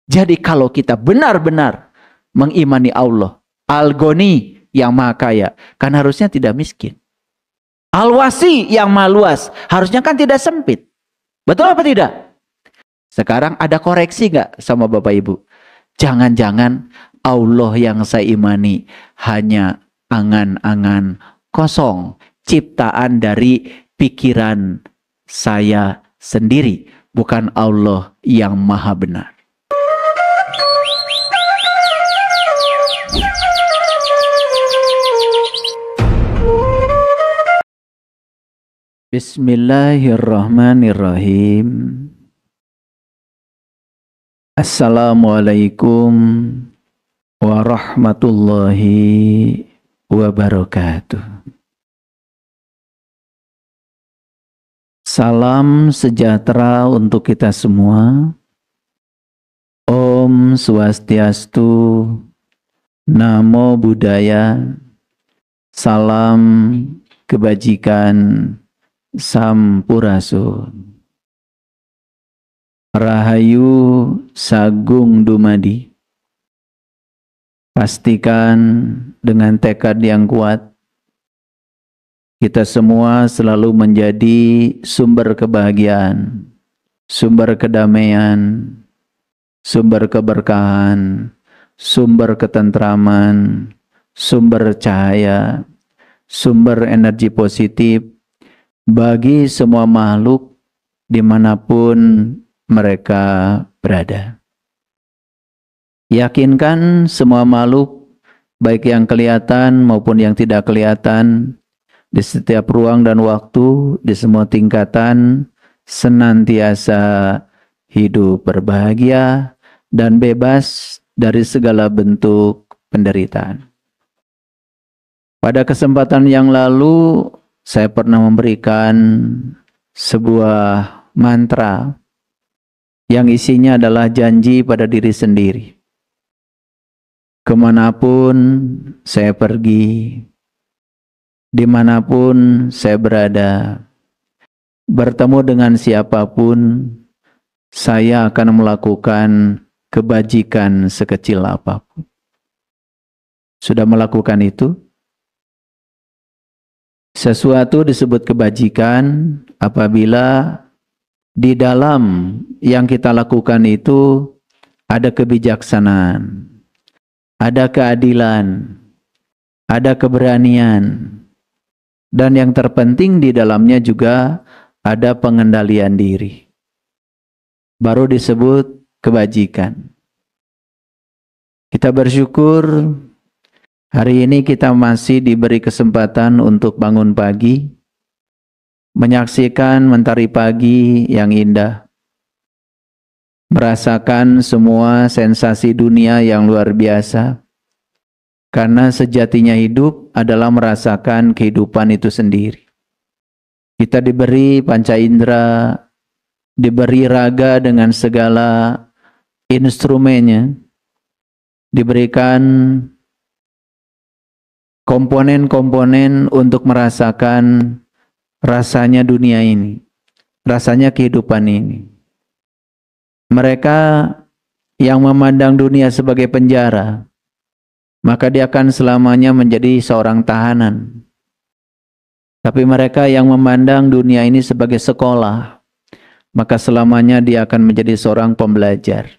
Jadi kalau kita benar-benar mengimani Allah, Al-Ghani yang maha kaya, kan harusnya tidak miskin. Al-Wasi yang maha luas, harusnya kan tidak sempit. Betul apa tidak? Sekarang ada koreksi nggak sama Bapak Ibu? Jangan-jangan Allah yang saya imani hanya angan-angan kosong, ciptaan dari pikiran saya sendiri, bukan Allah yang maha benar. Bismillahirrahmanirrahim. Assalamualaikum warahmatullahi wabarakatuh. Salam sejahtera untuk kita semua. Om Swastiastu, Namo Buddhaya, salam kebajikan Sampurasun. Rahayu Sagung Dumadi. Pastikan dengan tekad yang kuat, kita semua selalu menjadi sumber kebahagiaan, sumber kedamaian, sumber keberkahan, sumber ketentraman, sumber cahaya, sumber energi positif bagi semua makhluk dimanapun mereka berada. Yakinkan semua makhluk, baik yang kelihatan maupun yang tidak kelihatan, di setiap ruang dan waktu, di semua tingkatan, senantiasa hidup berbahagia dan bebas dari segala bentuk penderitaan. Pada kesempatan yang lalu, saya pernah memberikan sebuah mantra yang isinya adalah janji pada diri sendiri. Kemanapun saya pergi, dimanapun saya berada, bertemu dengan siapapun, saya akan melakukan kebajikan sekecil apapun. Sudah melakukan itu? Sesuatu disebut kebajikan apabila di dalam yang kita lakukan itu ada kebijaksanaan, ada keadilan, ada keberanian, dan yang terpenting di dalamnya juga ada pengendalian diri. Baru disebut kebajikan. Kita bersyukur hari ini kita masih diberi kesempatan untuk bangun pagi, menyaksikan mentari pagi yang indah, merasakan semua sensasi dunia yang luar biasa, karena sejatinya hidup adalah merasakan kehidupan itu sendiri. Kita diberi panca indera, diberi raga dengan segala instrumennya, diberikan komponen-komponen untuk merasakan rasanya dunia ini, rasanya kehidupan ini. Mereka yang memandang dunia sebagai penjara, maka dia akan selamanya menjadi seorang tahanan. Tapi mereka yang memandang dunia ini sebagai sekolah, maka selamanya dia akan menjadi seorang pembelajar.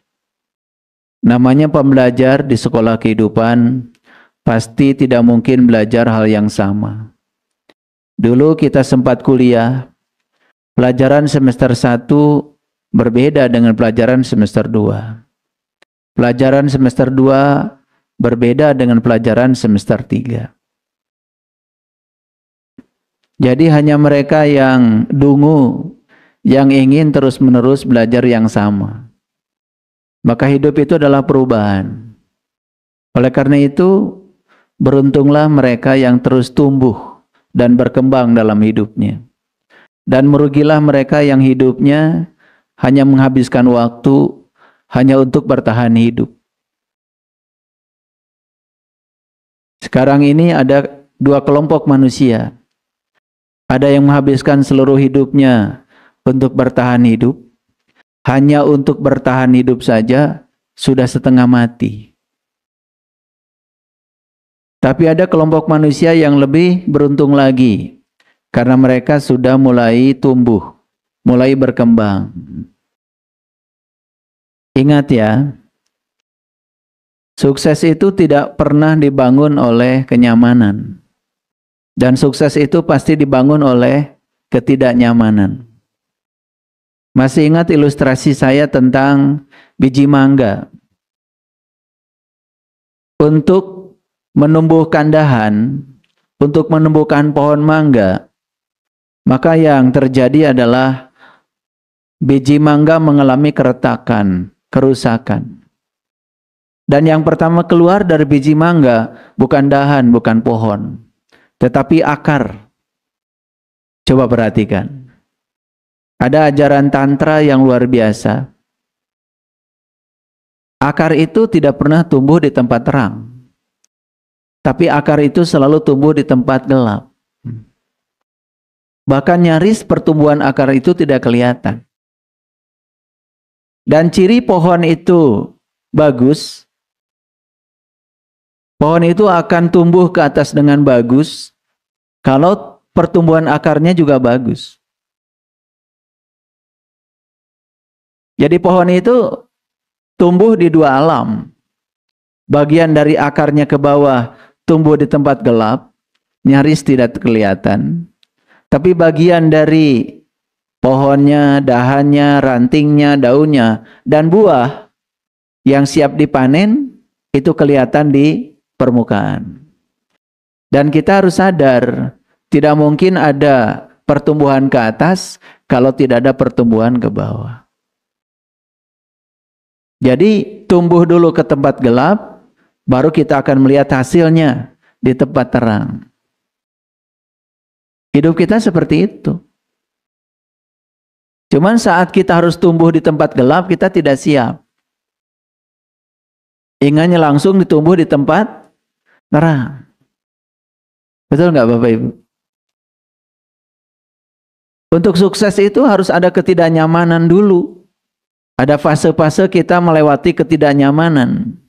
Namanya pembelajar di sekolah kehidupan, pasti tidak mungkin belajar hal yang sama. Dulu kita sempat kuliah, pelajaran semester 1 berbeda dengan pelajaran semester 2. Pelajaran semester 2 berbeda dengan pelajaran semester 3. Jadi hanya mereka yang dungu, yang ingin terus-menerus belajar yang sama. Maka hidup itu adalah perubahan. Oleh karena itu, beruntunglah mereka yang terus tumbuh dan berkembang dalam hidupnya. Dan merugilah mereka yang hidupnya hanya menghabiskan waktu hanya untuk bertahan hidup. Sekarang ini ada dua kelompok manusia. Ada yang menghabiskan seluruh hidupnya untuk bertahan hidup, hanya untuk bertahan hidup saja, sudah setengah mati. Tapi ada kelompok manusia yang lebih beruntung lagi, karena mereka sudah mulai tumbuh, mulai berkembang. Ingat ya, sukses itu tidak pernah dibangun oleh kenyamanan. Dan sukses itu pasti dibangun oleh ketidaknyamanan. Masih ingat ilustrasi saya tentang biji mangga? Untuk menumbuhkan dahan, untuk menumbuhkan pohon mangga, maka yang terjadi adalah biji mangga mengalami keretakan, kerusakan. Dan yang pertama keluar dari biji mangga bukan dahan, bukan pohon, tetapi akar. Coba perhatikan. Ada ajaran tantra yang luar biasa. Akar itu tidak pernah tumbuh di tempat terang, tapi akar itu selalu tumbuh di tempat gelap. Bahkan nyaris pertumbuhan akar itu tidak kelihatan. Dan ciri pohon itu bagus, pohon itu akan tumbuh ke atas dengan bagus kalau pertumbuhan akarnya juga bagus. Jadi pohon itu tumbuh di dua alam. Bagian dari akarnya ke bawah tumbuh di tempat gelap, nyaris tidak kelihatan. Tapi bagian dari pohonnya, dahannya, rantingnya, daunnya, dan buah yang siap dipanen, itu kelihatan di permukaan. Dan kita harus sadar, tidak mungkin ada pertumbuhan ke atas kalau tidak ada pertumbuhan ke bawah. Jadi tumbuh dulu ke tempat gelap, baru kita akan melihat hasilnya di tempat terang. Hidup kita seperti itu. Cuman saat kita harus tumbuh di tempat gelap, kita tidak siap. Ingatnya langsung ditumbuh di tempat terang. Betul nggak Bapak Ibu? Untuk sukses itu harus ada ketidaknyamanan dulu. Ada fase-fase kita melewati ketidaknyamanan.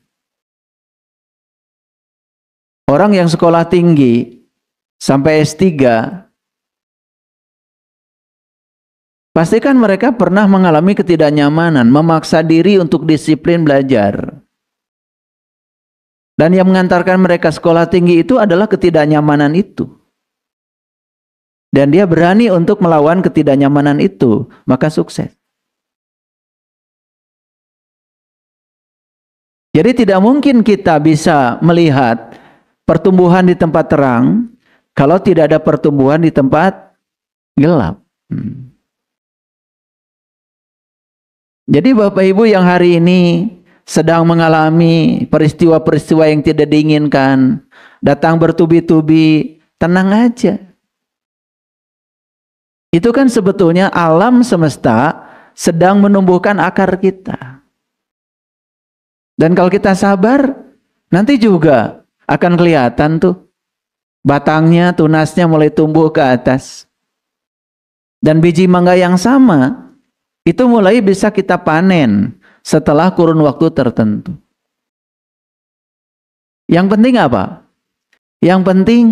Orang yang sekolah tinggi sampai S3, pastikan mereka pernah mengalami ketidaknyamanan, memaksa diri untuk disiplin belajar. Dan yang mengantarkan mereka sekolah tinggi itu adalah ketidaknyamanan itu. Dan dia berani untuk melawan ketidaknyamanan itu, maka sukses. Jadi tidak mungkin kita bisa melihat pertumbuhan di tempat terang kalau tidak ada pertumbuhan di tempat gelap. Jadi Bapak Ibu yang hari ini sedang mengalami peristiwa-peristiwa yang tidak diinginkan, datang bertubi-tubi, tenang aja. Itu kan sebetulnya alam semesta sedang menumbuhkan akar kita. Dan kalau kita sabar, nanti juga akan kelihatan tuh batangnya, tunasnya mulai tumbuh ke atas. Dan biji mangga yang sama itu mulai bisa kita panen setelah kurun waktu tertentu. Yang penting apa? Yang penting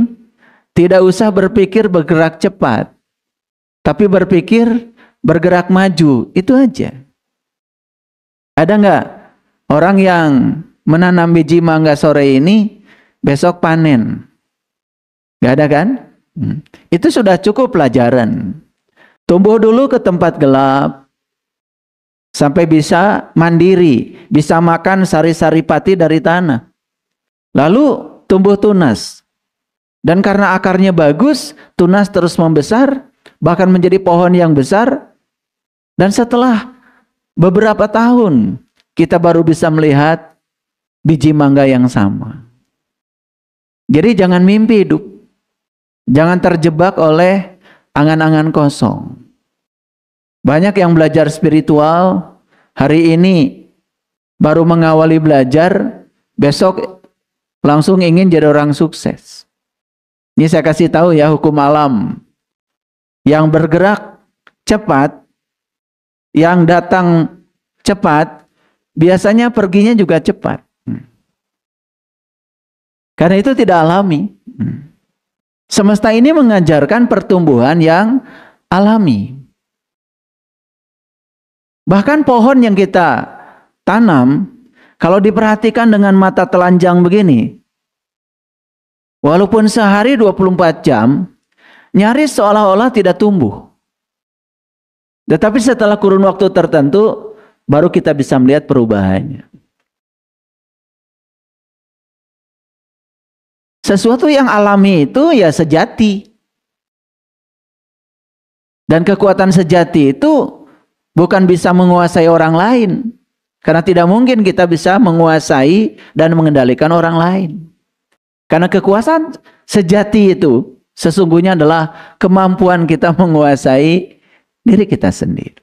tidak usah berpikir bergerak cepat, tapi berpikir bergerak maju, itu aja. Ada nggak orang yang menanam biji mangga sore ini, besok panen? Gak ada kan? Itu sudah cukup pelajaran. Tumbuh dulu ke tempat gelap, sampai bisa mandiri, bisa makan sari-sari pati dari tanah. Lalu tumbuh tunas. Dan karena akarnya bagus, tunas terus membesar, bahkan menjadi pohon yang besar. Dan setelah beberapa tahun, kita baru bisa melihat biji mangga yang sama. Jadi jangan mimpi hidup. Jangan terjebak oleh angan-angan kosong. Banyak yang belajar spiritual, hari ini baru mengawali belajar, besok langsung ingin jadi orang sukses. Ini saya kasih tahu ya hukum alam. Yang bergerak cepat, yang datang cepat, biasanya perginya juga cepat. Karena itu tidak alami. Semesta ini mengajarkan pertumbuhan yang alami. Bahkan pohon yang kita tanam, kalau diperhatikan dengan mata telanjang begini, walaupun sehari 24 jam, nyaris seolah-olah tidak tumbuh. Tetapi setelah kurun waktu tertentu, baru kita bisa melihat perubahannya. Sesuatu yang alami itu ya sejati. Dan kekuatan sejati itu bukan bisa menguasai orang lain. Karena tidak mungkin kita bisa menguasai dan mengendalikan orang lain. Karena kekuasaan sejati itu sesungguhnya adalah kemampuan kita menguasai diri kita sendiri.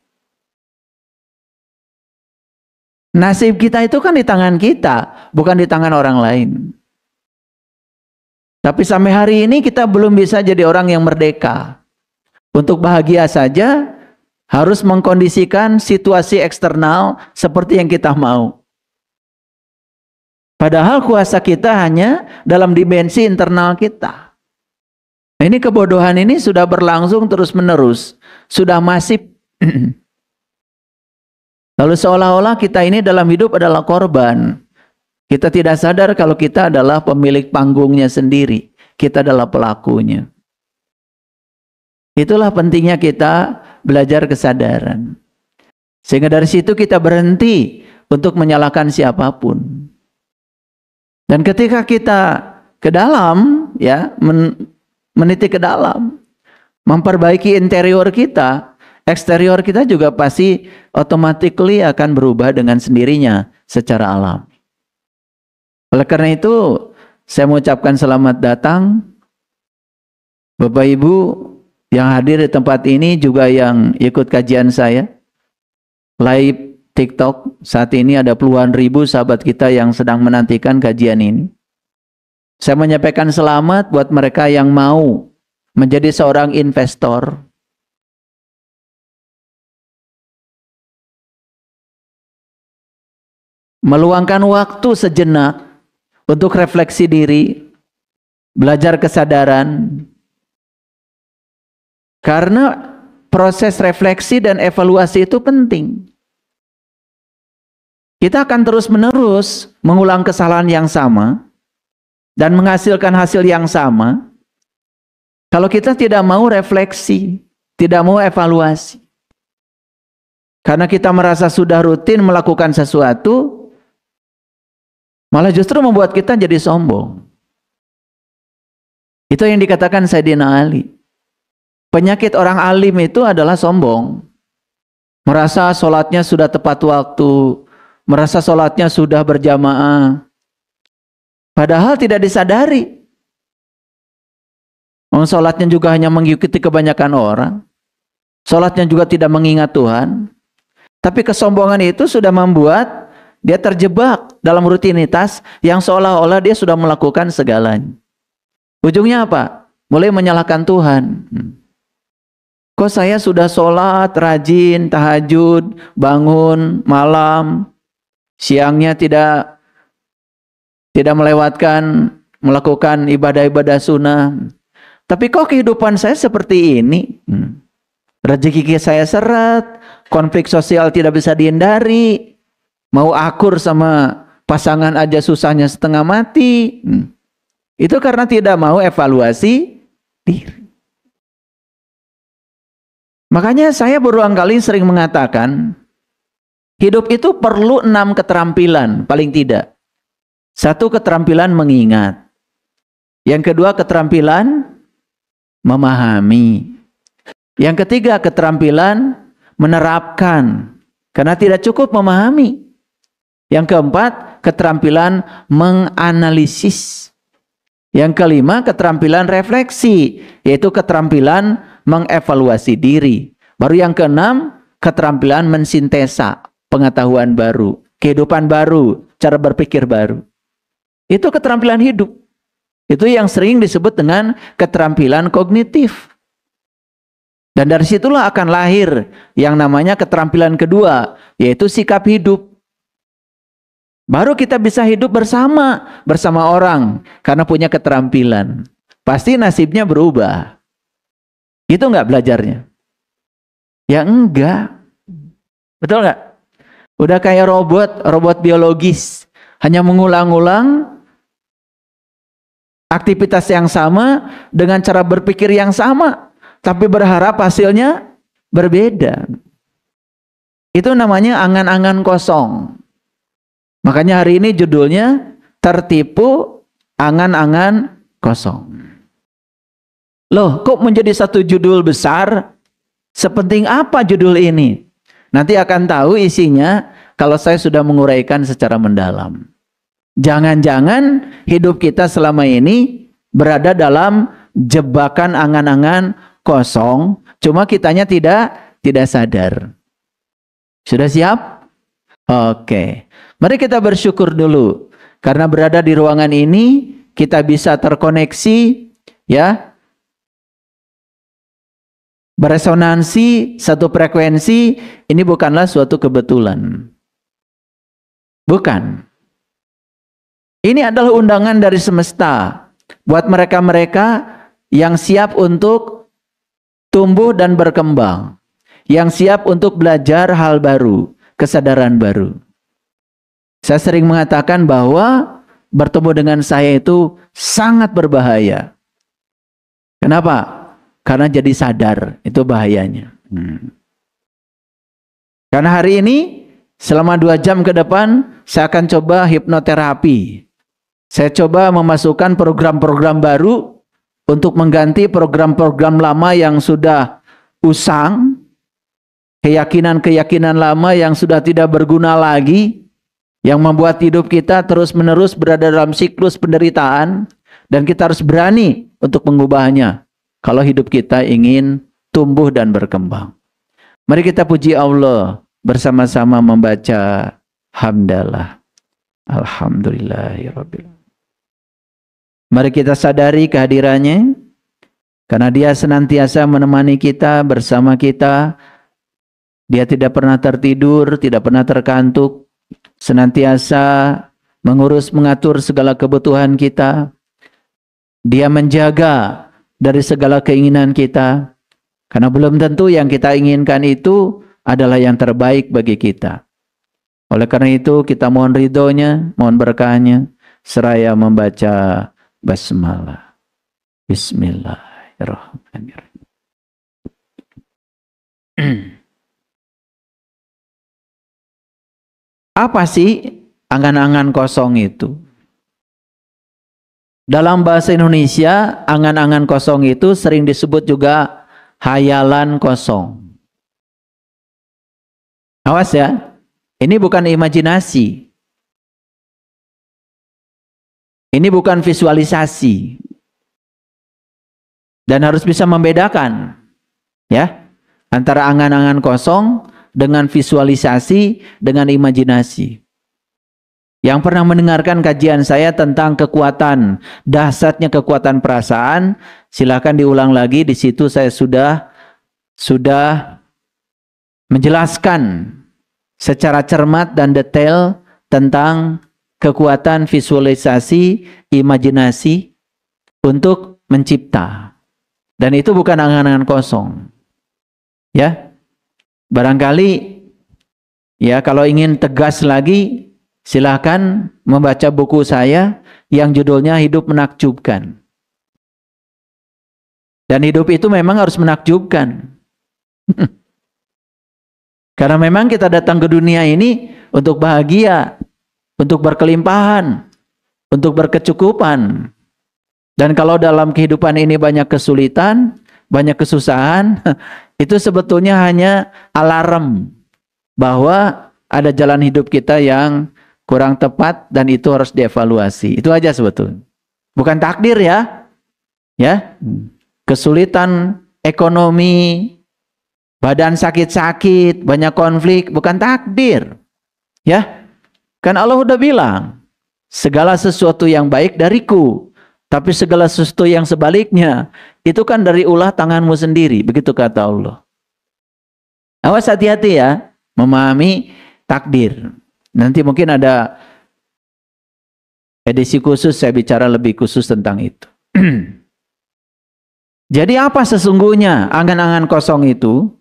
Nasib kita itu kan di tangan kita, bukan di tangan orang lain. Tapi sampai hari ini kita belum bisa jadi orang yang merdeka. Untuk bahagia saja harus mengkondisikan situasi eksternal seperti yang kita mau. Padahal kuasa kita hanya dalam dimensi internal kita. Nah, ini kebodohan ini sudah berlangsung terus-menerus, sudah masif. Lalu seolah-olah kita ini dalam hidup adalah korban. Kita tidak sadar kalau kita adalah pemilik panggungnya sendiri. Kita adalah pelakunya. Itulah pentingnya kita belajar kesadaran. Sehingga dari situ kita berhenti untuk menyalahkan siapapun. Dan ketika kita ke dalam, ya, meniti ke dalam, memperbaiki interior kita, eksterior kita juga pasti automatically akan berubah dengan sendirinya secara alam. Oleh karena itu, saya mengucapkan selamat datang Bapak Ibu yang hadir di tempat ini, juga yang ikut kajian saya live TikTok. Saat ini ada puluhan ribu sahabat kita yang sedang menantikan kajian ini. Saya menyampaikan selamat buat mereka yang mau menjadi seorang investor. Meluangkan waktu sejenak untuk refleksi diri, belajar kesadaran. Karena proses refleksi dan evaluasi itu penting. Kita akan terus-menerus mengulang kesalahan yang sama dan menghasilkan hasil yang sama kalau kita tidak mau refleksi, tidak mau evaluasi. Karena kita merasa sudah rutin melakukan sesuatu, malah justru membuat kita jadi sombong. Itu yang dikatakan Sayyidina Ali. Penyakit orang alim itu adalah sombong. Merasa sholatnya sudah tepat waktu, merasa sholatnya sudah berjamaah. Padahal tidak disadari. Sholatnya juga hanya mengikuti kebanyakan orang. Sholatnya juga tidak mengingat Tuhan. Tapi kesombongan itu sudah membuat dia terjebak dalam rutinitas yang seolah-olah dia sudah melakukan segalanya. Ujungnya apa? Mulai menyalahkan Tuhan. Kok saya sudah sholat, rajin, tahajud, bangun, malam, siangnya tidak melakukan ibadah-ibadah sunnah. Tapi kok kehidupan saya seperti ini? Rezeki saya seret, konflik sosial tidak bisa dihindari, mau akur sama pasangan aja susahnya setengah mati. Itu karena tidak mau evaluasi diri. Makanya saya berulang kali sering mengatakan, hidup itu perlu 6 keterampilan, paling tidak. 1, keterampilan mengingat. Yang kedua, keterampilan memahami. Yang ketiga, keterampilan menerapkan. Karena tidak cukup memahami. Yang keempat, keterampilan menganalisis. Yang kelima, keterampilan refleksi, yaitu keterampilan mengevaluasi diri. Baru yang keenam, keterampilan mensintesa, pengetahuan baru, kehidupan baru, cara berpikir baru. Itu keterampilan hidup. Itu yang sering disebut dengan keterampilan kognitif. Dan dari situlah akan lahir yang namanya keterampilan kedua, yaitu sikap hidup. Baru kita bisa hidup bersama orang karena punya keterampilan. Pasti nasibnya berubah. Itu enggak belajarnya? Ya enggak. Betul enggak? Udah kayak robot biologis. Hanya mengulang-ulang aktivitas yang sama dengan cara berpikir yang sama. Tapi berharap hasilnya berbeda. Itu namanya angan-angan kosong. Makanya hari ini judulnya tertipu angan-angan kosong. Loh, kok menjadi satu judul besar? Sepenting apa judul ini? Nanti akan tahu isinya kalau saya sudah menguraikan secara mendalam. Jangan-jangan hidup kita selama ini berada dalam jebakan angan-angan kosong, cuma kitanya tidak sadar. Sudah siap? Oke. Mari kita bersyukur dulu karena berada di ruangan ini kita bisa terkoneksi, ya. Beresonansi satu frekuensi, ini bukanlah suatu kebetulan. Bukan. Ini adalah undangan dari semesta buat mereka-mereka yang siap untuk tumbuh dan berkembang, yang siap untuk belajar hal baru, kesadaran baru. Saya sering mengatakan bahwa bertemu dengan saya itu sangat berbahaya. Kenapa? Karena jadi sadar, itu bahayanya. Karena hari ini, selama 2 jam ke depan, saya akan coba hipnoterapi. Saya coba memasukkan program-program baru untuk mengganti program-program lama yang sudah usang, keyakinan-keyakinan lama yang sudah tidak berguna lagi, yang membuat hidup kita terus-menerus berada dalam siklus penderitaan, dan kita harus berani untuk mengubahnya kalau hidup kita ingin tumbuh dan berkembang. Mari kita puji Allah bersama-sama membaca hamdalah. Alhamdulillahirabbil alamin. Mari kita sadari kehadirannya karena dia senantiasa menemani kita, bersama kita. Dia tidak pernah tertidur, tidak pernah terkantuk, senantiasa mengurus, mengatur segala kebutuhan kita. Dia menjaga dari segala keinginan kita, karena belum tentu yang kita inginkan itu adalah yang terbaik bagi kita. Oleh karena itu kita mohon ridhonya, mohon berkahnya, seraya membaca basmalah. Bismillahirrahmanirrahim. Apa sih angan-angan kosong itu? Dalam bahasa Indonesia, angan-angan kosong itu sering disebut juga hayalan kosong. Awas ya, ini bukan imajinasi. Ini bukan visualisasi. Dan harus bisa membedakan, ya, antara angan-angan kosong dengan visualisasi, dengan imajinasi. Yang pernah mendengarkan kajian saya tentang kekuatan, dahsyatnya kekuatan perasaan, silakan diulang lagi. Di situ saya sudah menjelaskan secara cermat dan detail tentang kekuatan visualisasi, imajinasi untuk mencipta. Dan itu bukan angan-angan kosong. Ya. Barangkali ya kalau ingin tegas lagi, silakan membaca buku saya yang judulnya Hidup Menakjubkan. Dan hidup itu memang harus menakjubkan. Karena memang kita datang ke dunia ini untuk bahagia, untuk berkelimpahan, untuk berkecukupan. Dan kalau dalam kehidupan ini banyak kesulitan, banyak kesusahan, itu sebetulnya hanya alarm bahwa ada jalan hidup kita yang kurang tepat dan itu harus dievaluasi. Itu aja sebetulnya. Bukan takdir ya. Ya. Kesulitan ekonomi, badan sakit-sakit, banyak konflik, bukan takdir. Ya. Kan Allah udah bilang, segala sesuatu yang baik dariku, tapi segala sesuatu yang sebaliknya itu kan dari ulah tanganmu sendiri, begitu kata Allah. Awas, hati-hati ya memahami takdir. Nanti mungkin ada Edisi khusus saya bicara lebih khusus tentang itu. Jadi apa sesungguhnya angan-angan kosong itu?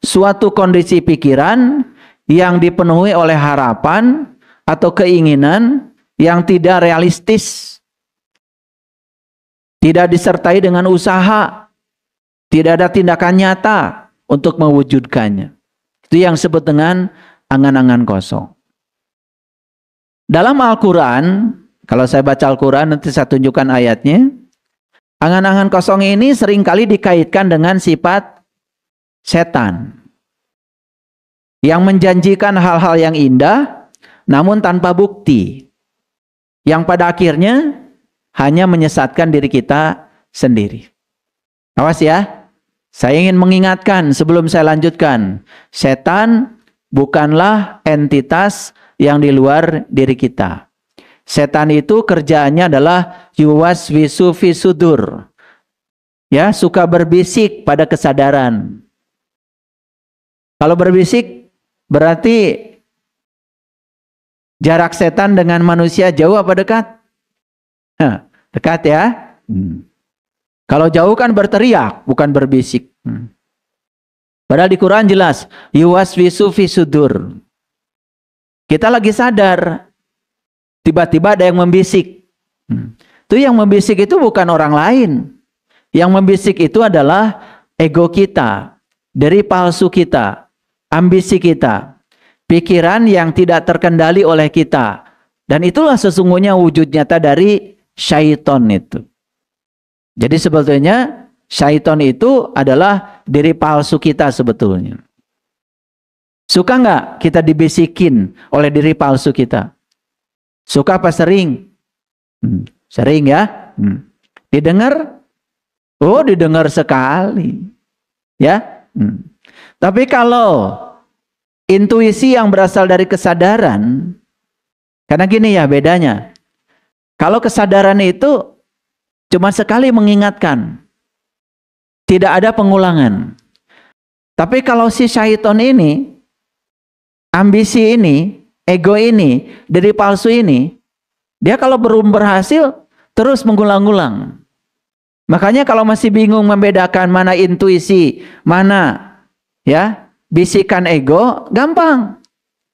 Suatu kondisi pikiran yang dipenuhi oleh harapan atau keinginan yang tidak realistis, tidak disertai dengan usaha, tidak ada tindakan nyata untuk mewujudkannya. Itu yang disebut dengan angan-angan kosong. Dalam Al-Quran, kalau saya baca Al-Quran nanti saya tunjukkan ayatnya, angan-angan kosong ini seringkali dikaitkan dengan sifat setan yang menjanjikan hal-hal yang indah namun tanpa bukti, yang pada akhirnya hanya menyesatkan diri kita sendiri. Awas ya, saya ingin mengingatkan sebelum saya lanjutkan, setan bukanlah entitas yang di luar diri kita. Setan itu kerjaannya adalah yuwaswisu fi sudur. Ya, suka berbisik pada kesadaran. Kalau berbisik berarti jarak setan dengan manusia jauh apa dekat? Dekat ya. Kalau jauh kan berteriak, bukan berbisik. Padahal di Quran jelas, yuwaswisu fi sudur. Kita lagi sadar, tiba-tiba ada yang membisik. Itu yang membisik itu bukan orang lain. Yang membisik itu adalah ego kita, diri palsu kita, ambisi kita, pikiran yang tidak terkendali oleh kita. Dan itulah sesungguhnya wujud nyata dari syaiton itu. Jadi sebetulnya syaiton itu adalah diri palsu kita sebetulnya. Suka nggak kita dibisikin oleh diri palsu kita? Suka apa sering? Sering ya? Didengar? Oh, didengar sekali. Ya? Tapi kalau intuisi yang berasal dari kesadaran, karena gini ya bedanya. Kalau kesadaran itu cuma sekali mengingatkan, tidak ada pengulangan. Tapi kalau si syaiton ini, ambisi ini, ego ini, diri palsu ini, dia kalau belum berhasil terus mengulang-ulang. Makanya kalau masih bingung membedakan mana intuisi, mana ya bisikan ego, gampang.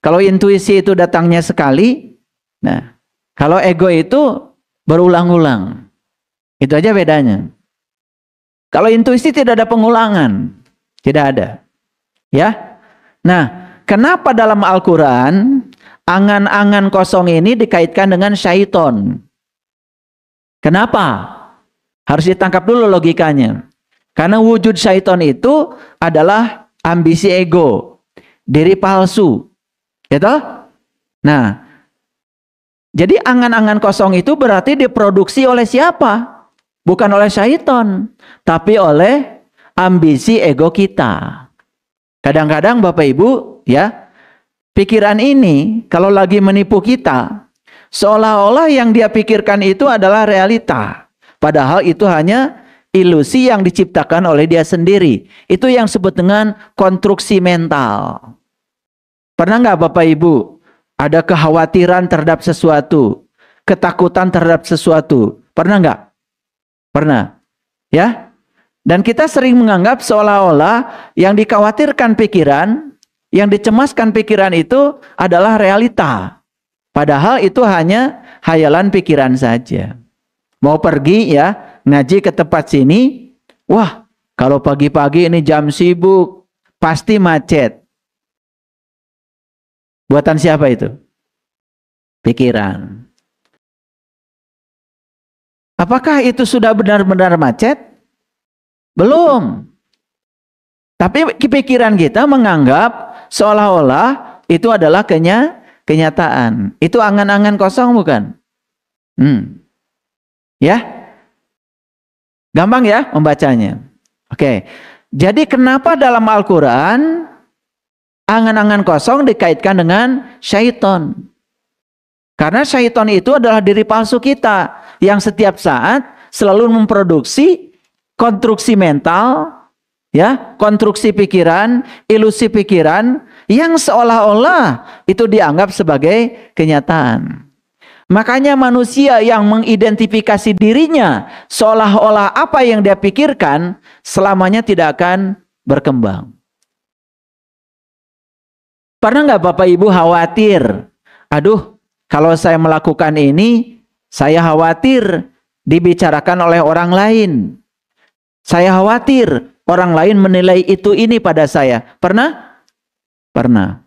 Kalau intuisi itu datangnya sekali, nah kalau ego itu berulang-ulang. Itu aja bedanya. Kalau intuisi tidak ada pengulangan, tidak ada. Ya. Nah, kenapa dalam Al-Quran angan-angan kosong ini dikaitkan dengan syaiton? Kenapa? Harus ditangkap dulu logikanya. Karena wujud syaiton itu adalah ambisi ego, diri palsu. Gitu? Nah, jadi angan-angan kosong itu berarti diproduksi oleh siapa? Bukan oleh syaiton, tapi oleh ambisi ego kita. Kadang-kadang Bapak Ibu, ya, pikiran ini kalau lagi menipu kita, seolah-olah yang dia pikirkan itu adalah realita. Padahal itu hanya ilusi yang diciptakan oleh dia sendiri. Itu yang disebut dengan konstruksi mental. Pernah nggak Bapak Ibu ada kekhawatiran terhadap sesuatu, ketakutan terhadap sesuatu? Pernah nggak? Pernah. Ya? Dan kita sering menganggap seolah-olah yang dikhawatirkan pikiran, yang dicemaskan pikiran itu adalah realita. Padahal itu hanya hayalan pikiran saja. Mau pergi ya, ngaji ke tempat sini, wah kalau pagi-pagi ini jam sibuk, pasti macet. Buatan siapa itu? Pikiran. Apakah itu sudah benar-benar macet? Belum. Tapi pikiran kita menganggap seolah-olah itu adalah kenyataan. Itu angan-angan kosong bukan? Ya? Gampang ya membacanya. Oke. Jadi kenapa dalam Al-Quran angan-angan kosong dikaitkan dengan syaiton? Karena syaiton itu adalah diri palsu kita yang setiap saat selalu memproduksi konstruksi mental, ya, konstruksi pikiran, ilusi pikiran yang seolah-olah itu dianggap sebagai kenyataan. Makanya manusia yang mengidentifikasi dirinya seolah-olah apa yang dia pikirkan selamanya tidak akan berkembang. Pernah nggak Bapak Ibu khawatir? Aduh, kalau saya melakukan ini, saya khawatir dibicarakan oleh orang lain. Saya khawatir orang lain menilai itu ini pada saya. Pernah? Pernah.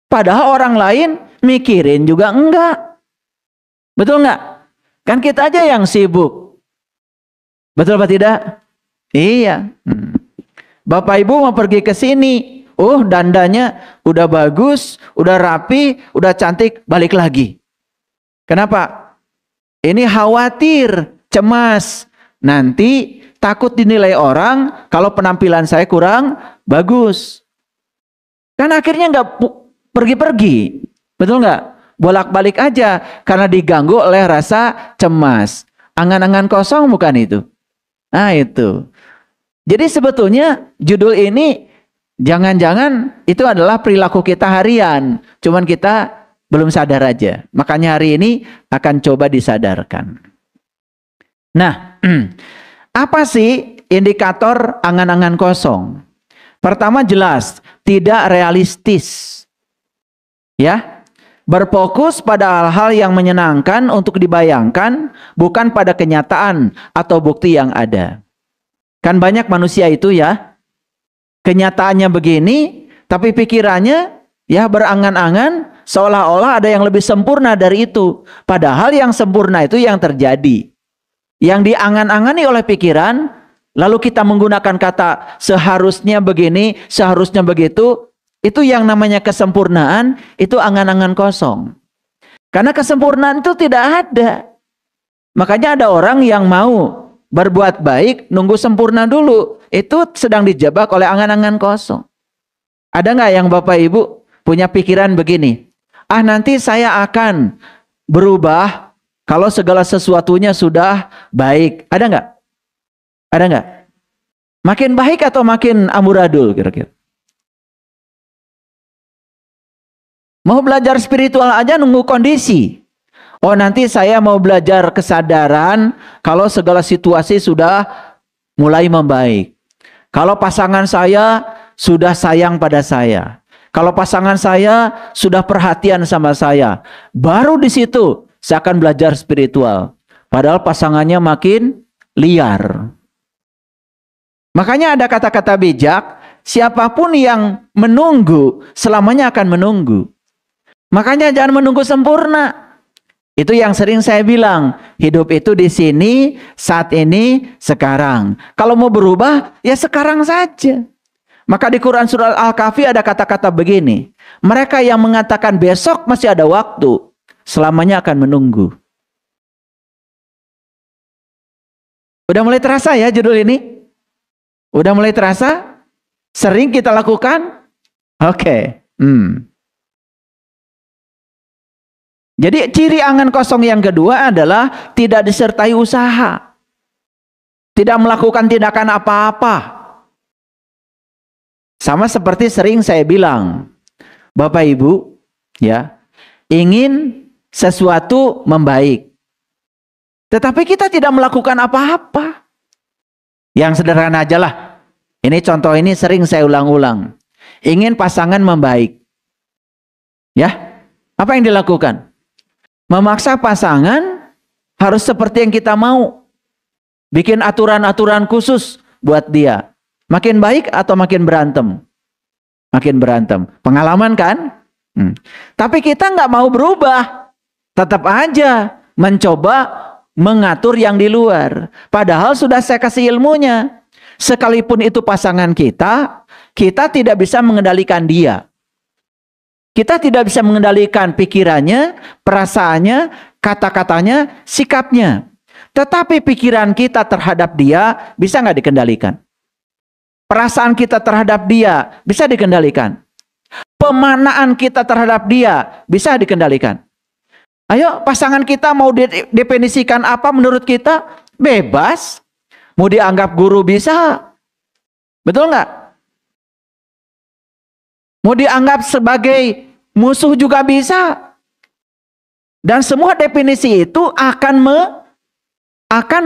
Padahal orang lain mikirin juga enggak. Betul nggak? Kan kita aja yang sibuk. Betul apa tidak? Iya. Bapak Ibu mau pergi ke sini. Oh, dandanya udah bagus, udah rapi, udah cantik, balik lagi. Kenapa? Ini khawatir, cemas. Nanti takut dinilai orang kalau penampilan saya kurang bagus. Kan akhirnya nggak pergi-pergi. Betul nggak? Bolak-balik aja karena diganggu oleh rasa cemas. Angan-angan kosong bukan itu? Nah itu. Jadi sebetulnya judul ini jangan-jangan itu adalah perilaku kita harian. Cuman kita belum sadar aja. Makanya hari ini akan coba disadarkan. Nah, apa sih indikator angan-angan kosong? Pertama jelas, tidak realistis. Ya. Berfokus pada hal-hal yang menyenangkan untuk dibayangkan, bukan pada kenyataan atau bukti yang ada. Kan banyak manusia itu ya, kenyataannya begini, tapi pikirannya ya berangan-angan, seolah-olah ada yang lebih sempurna dari itu. Padahal yang sempurna itu yang terjadi. Yang diangan-angani oleh pikiran, lalu kita menggunakan kata seharusnya begini, seharusnya begitu. Itu yang namanya kesempurnaan, itu angan-angan kosong. Karena kesempurnaan itu tidak ada. Makanya ada orang yang mau berbuat baik, nunggu sempurna dulu. Itu sedang dijebak oleh angan-angan kosong. Ada nggak yang Bapak Ibu punya pikiran begini? Ah, nanti saya akan berubah kalau segala sesuatunya sudah baik. Ada nggak? Ada nggak? Makin baik atau makin amburadul kira-kira? Mau belajar spiritual aja nunggu kondisi. Oh, nanti saya mau belajar kesadaran kalau segala situasi sudah mulai membaik. Kalau pasangan saya sudah sayang pada saya. Kalau pasangan saya sudah perhatian sama saya. Baru di situ saya akan belajar spiritual. Padahal pasangannya makin liar. Makanya ada kata-kata bijak, siapapun yang menunggu selamanya akan menunggu. Makanya jangan menunggu sempurna. Itu yang sering saya bilang, hidup itu di sini, saat ini, sekarang. Kalau mau berubah, ya sekarang saja. Maka di Quran Surah Al-Kahfi ada kata-kata begini, mereka yang mengatakan besok masih ada waktu, selamanya akan menunggu. Udah mulai terasa ya judul ini? Udah mulai terasa? Sering kita lakukan? Oke. Jadi ciri angan kosong yang kedua adalah tidak disertai usaha. Tidak melakukan tindakan apa-apa. Sama seperti sering saya bilang, Bapak Ibu, ya, ingin sesuatu membaik. Tetapi kita tidak melakukan apa-apa. Yang sederhana aja lah. Ini contoh ini sering saya ulang-ulang. Ingin pasangan membaik. Ya, apa yang dilakukan? Memaksa pasangan harus seperti yang kita mau. Bikin aturan-aturan khusus buat dia. Makin baik atau makin berantem? Makin berantem. Pengalaman kan? Tapi kita nggak mau berubah. Tetap aja mencoba mengatur yang di luar. Padahal sudah saya kasih ilmunya. Sekalipun itu pasangan kita, kita tidak bisa mengendalikan dia. Kita tidak bisa mengendalikan pikirannya, perasaannya, kata-katanya, sikapnya. Tetapi pikiran kita terhadap dia bisa nggak dikendalikan? Perasaan kita terhadap dia bisa dikendalikan? Pemanaan kita terhadap dia bisa dikendalikan? Ayo pasangan kita mau definisikan apa menurut kita? Bebas. Mau dianggap guru bisa. Betul nggak? Mau dianggap sebagai musuh juga bisa. Dan semua definisi itu akan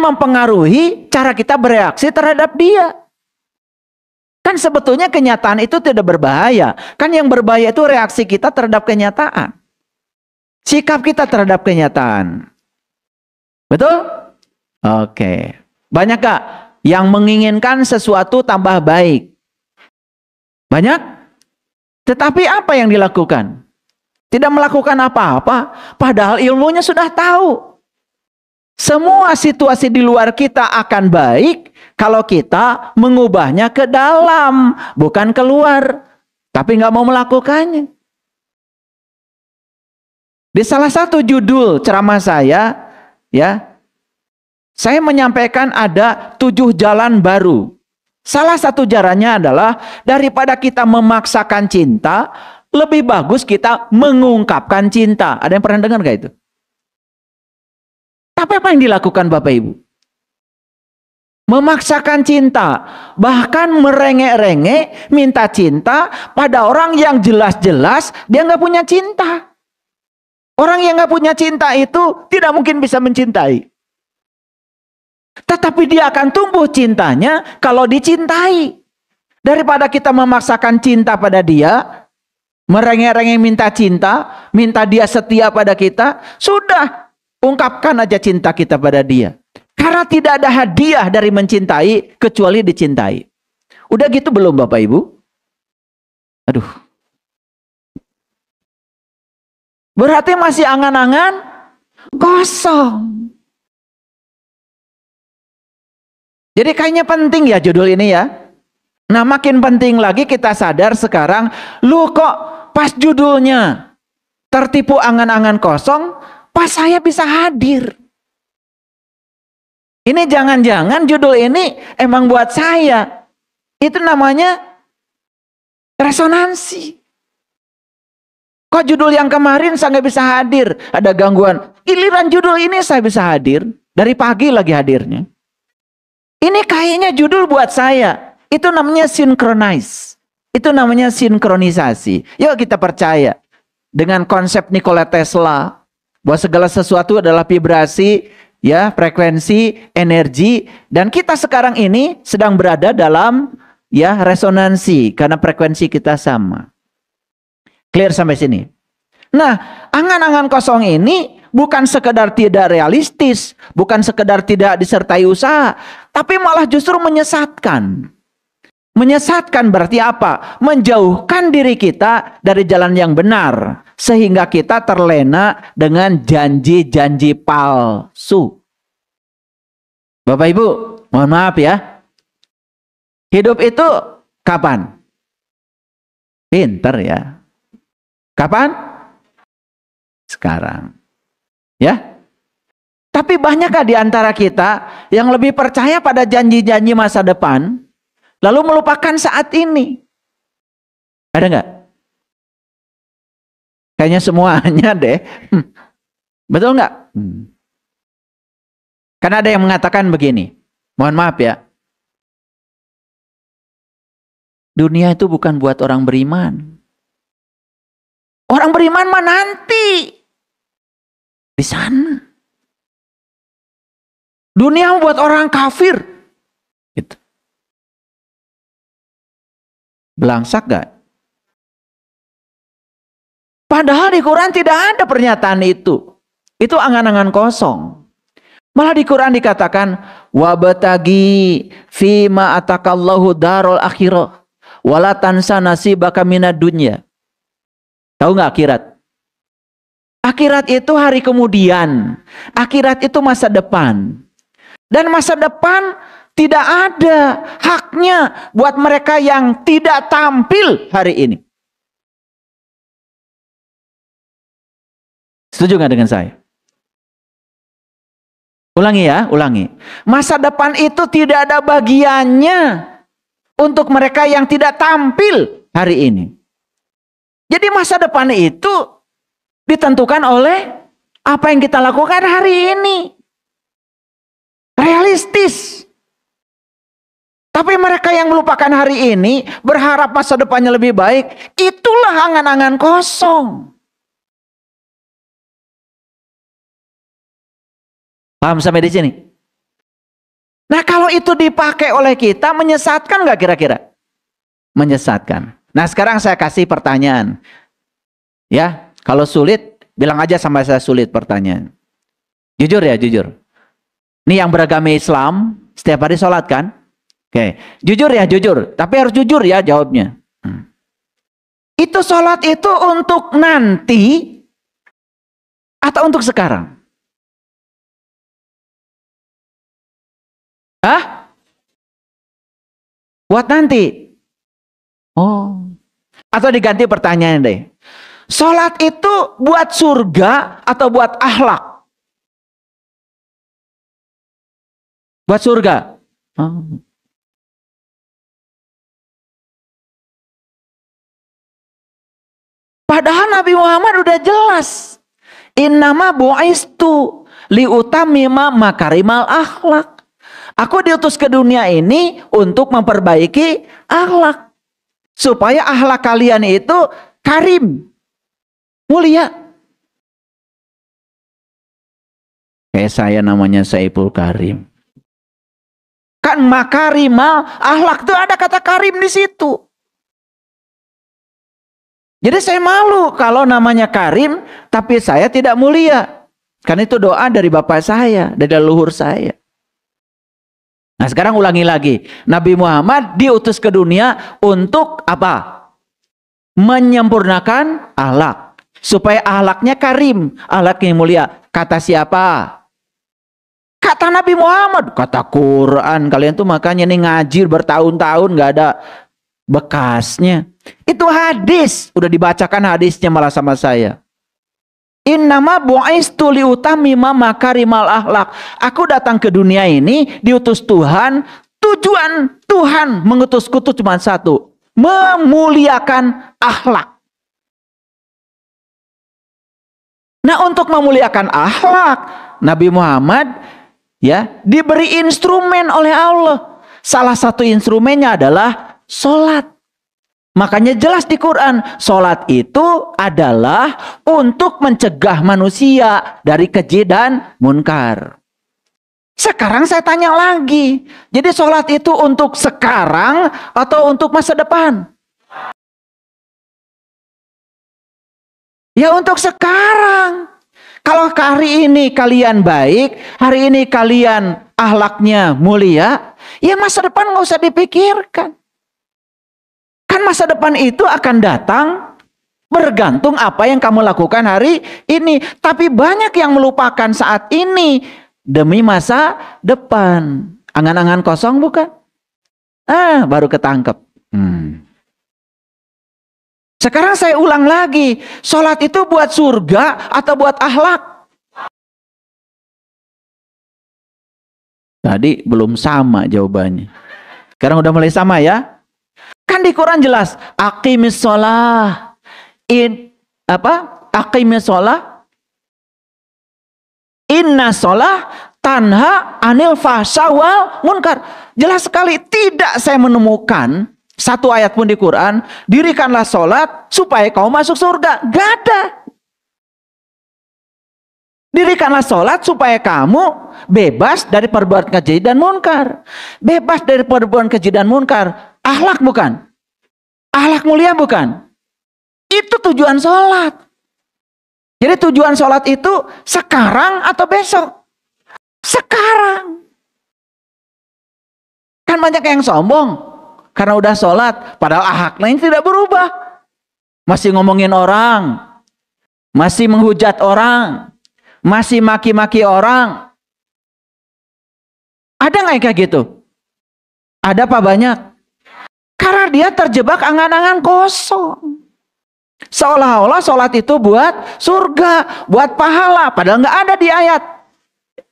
mempengaruhi cara kita bereaksi terhadap dia. Kan sebetulnya kenyataan itu tidak berbahaya. Kan yang berbahaya itu reaksi kita terhadap kenyataan. Sikap kita terhadap kenyataan. Betul? Oke. Banyak gak yang menginginkan sesuatu tambah baik? Banyak? Tetapi apa yang dilakukan? Tidak melakukan apa-apa. Padahal ilmunya sudah tahu. Semua situasi di luar kita akan baik kalau kita mengubahnya ke dalam, bukan keluar. Tapi nggak mau melakukannya. Di salah satu judul ceramah saya, ya, saya menyampaikan ada 7 jalan baru. Salah satu jalannya adalah daripada kita memaksakan cinta, lebih bagus kita mengungkapkan cinta. Ada yang pernah dengar gak itu? Tapi apa yang dilakukan Bapak Ibu? Memaksakan cinta, bahkan merengek-rengek minta cinta pada orang yang jelas-jelas dia nggak punya cinta. Orang yang nggak punya cinta itu tidak mungkin bisa mencintai. Tetapi dia akan tumbuh cintanya kalau dicintai. Daripada kita memaksakan cinta pada dia, merengek-rengek minta cinta, minta dia setia pada kita, sudah. Ungkapkan aja cinta kita pada dia. Karena tidak ada hadiah dari mencintai kecuali dicintai. Udah gitu belum Bapak Ibu? Aduh. Berarti masih angan-angan kosong. Jadi kayaknya penting ya judul ini ya. Nah makin penting lagi kita sadar sekarang. Lu kok pas judulnya tertipu angan-angan kosong. Pas saya bisa hadir. Ini jangan-jangan judul ini emang buat saya. Itu namanya resonansi. Kok judul yang kemarin saya nggak bisa hadir? Ada gangguan. Giliran judul ini saya bisa hadir. Dari pagi lagi hadirnya. Ini kayaknya judul buat saya. Itu namanya synchronize. Itu namanya sinkronisasi. Yuk kita percaya. Dengan konsep Nikola Tesla. Bahwa segala sesuatu adalah vibrasi, ya, frekuensi, energi, dan kita sekarang ini sedang berada dalam ya resonansi karena frekuensi kita sama. Clear sampai sini? Nah, angan-angan kosong ini bukan sekedar tidak realistis, bukan sekedar tidak disertai usaha, tapi malah justru menyesatkan. Menyesatkan berarti apa? Menjauhkan diri kita dari jalan yang benar. Sehingga kita terlena dengan janji-janji palsu. Bapak Ibu, mohon maaf ya. Hidup itu kapan? Pinter ya. Kapan? Sekarang. Ya. Tapi banyakkah di antara kita yang lebih percaya pada janji-janji masa depan? Lalu melupakan saat ini. Ada nggak? Kayaknya semuanya deh. Betul nggak? Karena ada yang mengatakan begini. Mohon maaf ya. Dunia itu bukan buat orang beriman. Orang beriman mah nanti. Di sana. Dunia buat orang kafir. Gitu. Belangsak gak? Padahal di Quran tidak ada pernyataan itu. Itu angan-angan kosong. Malah di Quran dikatakan wabtagi fima atakallahu darul akhirah wala tansa nasibaka minad dunya. Tahu nggak akhirat? Akhirat itu hari kemudian. Akhirat itu masa depan. Dan masa depan tidak ada haknya buat mereka yang tidak tampil hari ini. Setuju nggak dengan saya? Ulangi ya, ulangi. Masa depan itu tidak ada bagiannya untuk mereka yang tidak tampil hari ini. Jadi masa depan itu ditentukan oleh apa yang kita lakukan hari ini. Realistis. Tapi mereka yang melupakan hari ini, berharap masa depannya lebih baik, itulah angan-angan kosong. Paham sampai di sini? Nah kalau itu dipakai oleh kita, menyesatkan nggak kira-kira? Menyesatkan. Nah sekarang saya kasih pertanyaan. Ya, kalau sulit, bilang aja sama saya sulit pertanyaan. Jujur ya, jujur. Ini yang beragama Islam, setiap hari sholat kan? Oke, jujur ya, jujur. Tapi harus jujur ya jawabnya. Itu sholat itu untuk nanti atau untuk sekarang? Hah? Buat nanti? Oh. Atau diganti pertanyaan deh. Sholat itu buat surga atau buat akhlak? Buat surga. Oh. Padahal Nabi Muhammad udah jelas. Innama bu'istu liutamima makarimal akhlak. Aku diutus ke dunia ini untuk memperbaiki akhlak. Supaya akhlak kalian itu karim. Mulia. Kayak saya namanya Saiful Karim. Kan makarimal akhlak itu ada kata karim di situ. Jadi saya malu kalau namanya Karim, tapi saya tidak mulia. Karena itu doa dari bapak saya, dari leluhur saya. Nah sekarang ulangi lagi. Nabi Muhammad diutus ke dunia untuk apa? Menyempurnakan akhlak. Supaya akhlaknya karim, akhlaknya mulia. Kata siapa? Kata Nabi Muhammad. Kata Quran. Kalian tuh makanya nih ngaji bertahun-tahun gak ada bekasnya. Itu hadis. Udah dibacakan hadisnya malah sama saya. Innama bu'istu liutamima makarimal akhlak. Aku datang ke dunia ini diutus Tuhan. Tujuan Tuhan mengutusku itu cuma satu. Memuliakan akhlak. Nah untuk memuliakan akhlak, Nabi Muhammad ya diberi instrumen oleh Allah. Salah satu instrumennya adalah sholat. Makanya jelas di Quran, sholat itu adalah untuk mencegah manusia dari keji dan munkar. Sekarang saya tanya lagi, jadi sholat itu untuk sekarang atau untuk masa depan? Ya untuk sekarang. Kalau hari ini kalian baik, hari ini kalian akhlaknya mulia, ya masa depan nggak usah dipikirkan. Kan masa depan itu akan datang bergantung apa yang kamu lakukan hari ini. Tapi banyak yang melupakan saat ini demi masa depan. Angan-angan kosong bukan? Baru ketangkep. Sekarang saya ulang lagi. Sholat itu buat surga atau buat akhlak? Tadi belum sama jawabannya. Sekarang udah mulai sama ya? Kan di Quran jelas. Aqimis sholah. Aqimis sholah. Inna sholah tanha anil fahsya wal munkar. Jelas sekali tidak saya menemukan satu ayat pun di Quran, dirikanlah sholat supaya kau masuk surga. Gak ada. Dirikanlah sholat supaya kamu bebas dari perbuatan keji dan munkar. Bebas dari perbuatan keji dan munkar. Akhlak bukan? Akhlak mulia bukan? Itu tujuan sholat. Jadi tujuan sholat itu sekarang atau besok? Sekarang. Kan banyak yang sombong. Karena udah sholat, padahal akhlaknya ini tidak berubah. Masih ngomongin orang. Masih menghujat orang. Masih maki-maki orang. Ada nggak yang kayak gitu? Ada apa banyak? Karena dia terjebak angan-angan kosong. Seolah-olah sholat itu buat surga, buat pahala. Padahal nggak ada di ayat.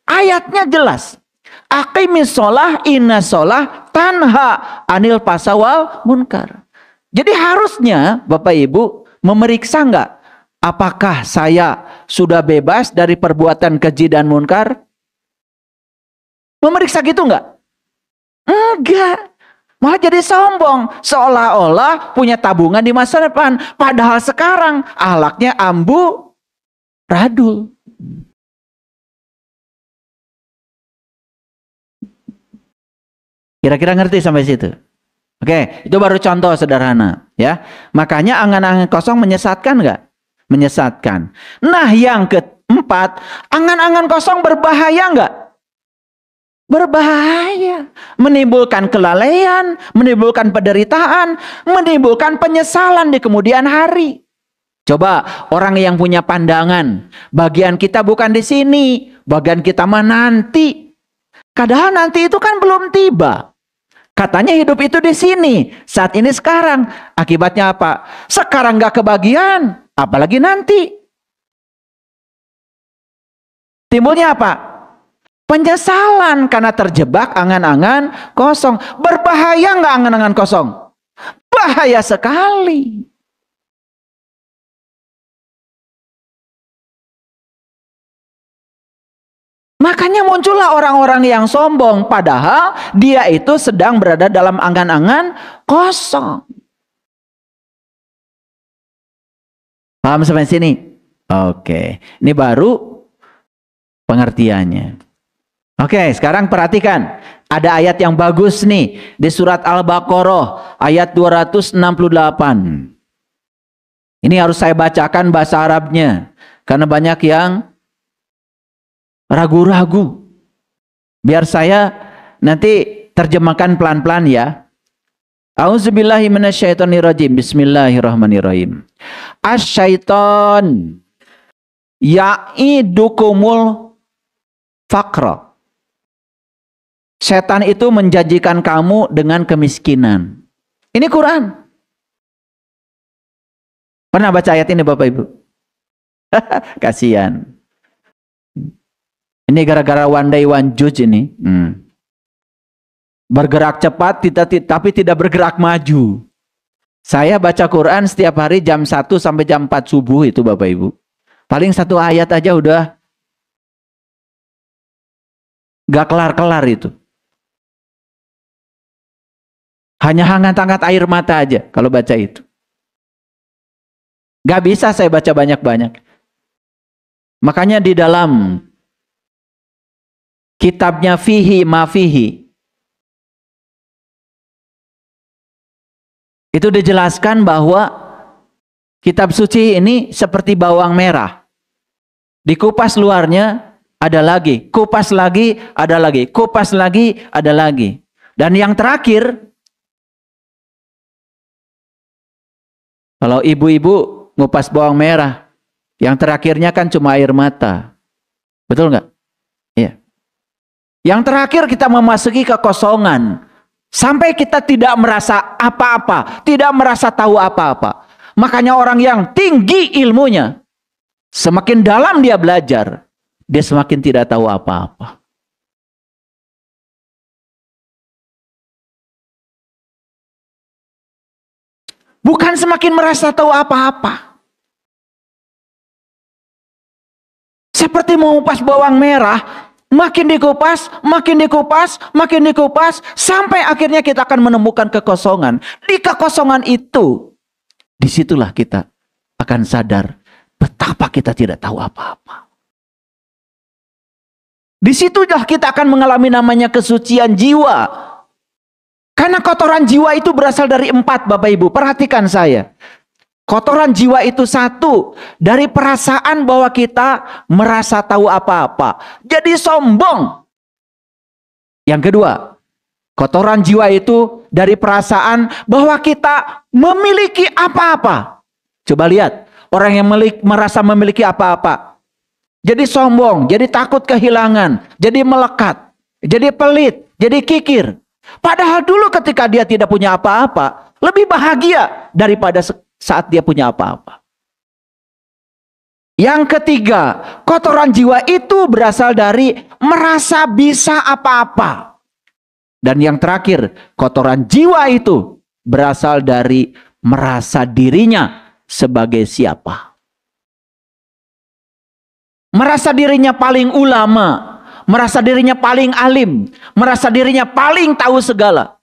Ayatnya jelas. Aqimis sholah inna sholah tanha anil pasawal munkar. Jadi harusnya Bapak Ibu memeriksa nggak? Apakah saya sudah bebas dari perbuatan keji dan munkar? Memeriksa gitu nggak? Enggak. Malah jadi sombong. Seolah-olah punya tabungan di masa depan. Padahal sekarang akhlaknya ambu radul. Kira-kira ngerti sampai situ? Oke, itu baru contoh sederhana, ya. Makanya angan-angan kosong menyesatkan nggak? Menyesatkan. Nah, yang keempat, angan-angan kosong berbahaya nggak? Berbahaya. Menimbulkan kelalaian, menimbulkan penderitaan, menimbulkan penyesalan di kemudian hari. Coba orang yang punya pandangan, bagian kita bukan di sini, bagian kita mah nanti. Padahal nanti itu kan belum tiba. Katanya hidup itu di sini, saat ini sekarang. Akibatnya apa? Sekarang nggak kebagian, apalagi nanti. Timbulnya apa? Penyesalan karena terjebak angan-angan kosong. Berbahaya nggak angan-angan kosong? Bahaya sekali. Makanya muncullah orang-orang yang sombong, padahal dia itu sedang berada dalam angan-angan kosong. Paham sampai sini? Oke, ini baru pengertiannya. Oke, sekarang perhatikan. Ada ayat yang bagus nih di surat Al-Baqarah ayat 268. Ini harus saya bacakan bahasa Arabnya karena banyak yang ragu-ragu. Biar saya nanti terjemahkan pelan-pelan ya. A'udzubillahi minasyaitonirrajim. Bismillahirrahmanirrahim. Asyaiton ya'idukumul faqra. Setan itu menjanjikan kamu dengan kemiskinan. Ini Quran. Pernah baca ayat ini Bapak Ibu? Kasihan. Ini gara-gara one day one judge ini. Bergerak cepat tapi tidak bergerak maju. Saya baca Quran setiap hari jam 1 sampai jam 4 subuh itu Bapak Ibu. Paling satu ayat aja udah gak kelar-kelar itu. Hanya hangat-hangat air mata aja kalau baca itu. Gak bisa saya baca banyak-banyak. Makanya di dalam kitabnya Fihi Ma Fihi itu dijelaskan bahwa kitab suci ini seperti bawang merah. Dikupas luarnya, ada lagi. Kupas lagi, ada lagi. Kupas lagi, ada lagi. Dan yang terakhir, kalau ibu-ibu ngupas bawang merah, yang terakhirnya kan cuma air mata. Betul nggak? Iya. Yang terakhir kita memasuki kekosongan. Sampai kita tidak merasa apa-apa. Tidak merasa tahu apa-apa. Makanya orang yang tinggi ilmunya, semakin dalam dia belajar, dia semakin tidak tahu apa-apa. Bukan semakin merasa tahu apa-apa. Seperti mengupas bawang merah, makin dikupas, makin dikupas, makin dikupas, sampai akhirnya kita akan menemukan kekosongan. Di kekosongan itu, disitulah kita akan sadar betapa kita tidak tahu apa-apa. Disitulah kita akan mengalami namanya kesucian jiwa. Karena kotoran jiwa itu berasal dari 4 Bapak Ibu. Perhatikan saya. Kotoran jiwa itu 1 dari perasaan bahwa kita merasa tahu apa-apa. Jadi sombong. Yang kedua, kotoran jiwa itu dari perasaan bahwa kita memiliki apa-apa. Coba lihat, orang yang merasa memiliki apa-apa. Jadi sombong, jadi takut kehilangan, jadi melekat, jadi pelit, jadi kikir. Padahal dulu ketika dia tidak punya apa-apa, lebih bahagia daripada saat dia punya apa-apa. Yang ketiga, kotoran jiwa itu berasal dari merasa bisa apa-apa. Dan yang terakhir, kotoran jiwa itu berasal dari merasa dirinya sebagai siapa. Merasa dirinya paling ulama, merasa dirinya paling alim, merasa dirinya paling tahu segala,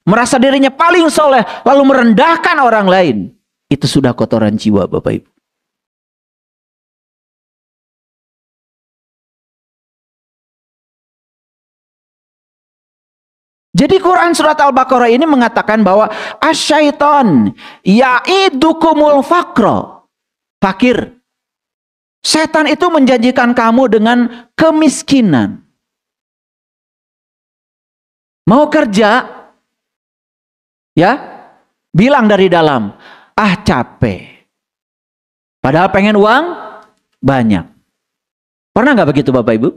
merasa dirinya paling soleh, lalu merendahkan orang lain. Itu sudah kotoran jiwa Bapak Ibu. Jadi Quran surat Al-Baqarah ini mengatakan bahwa asyaiton ya'idukumul faqra. Fakir. Setan itu menjanjikan kamu dengan kemiskinan. Mau kerja? Ya, bilang dari dalam, capek. Padahal pengen uang banyak. Pernah nggak begitu Bapak Ibu?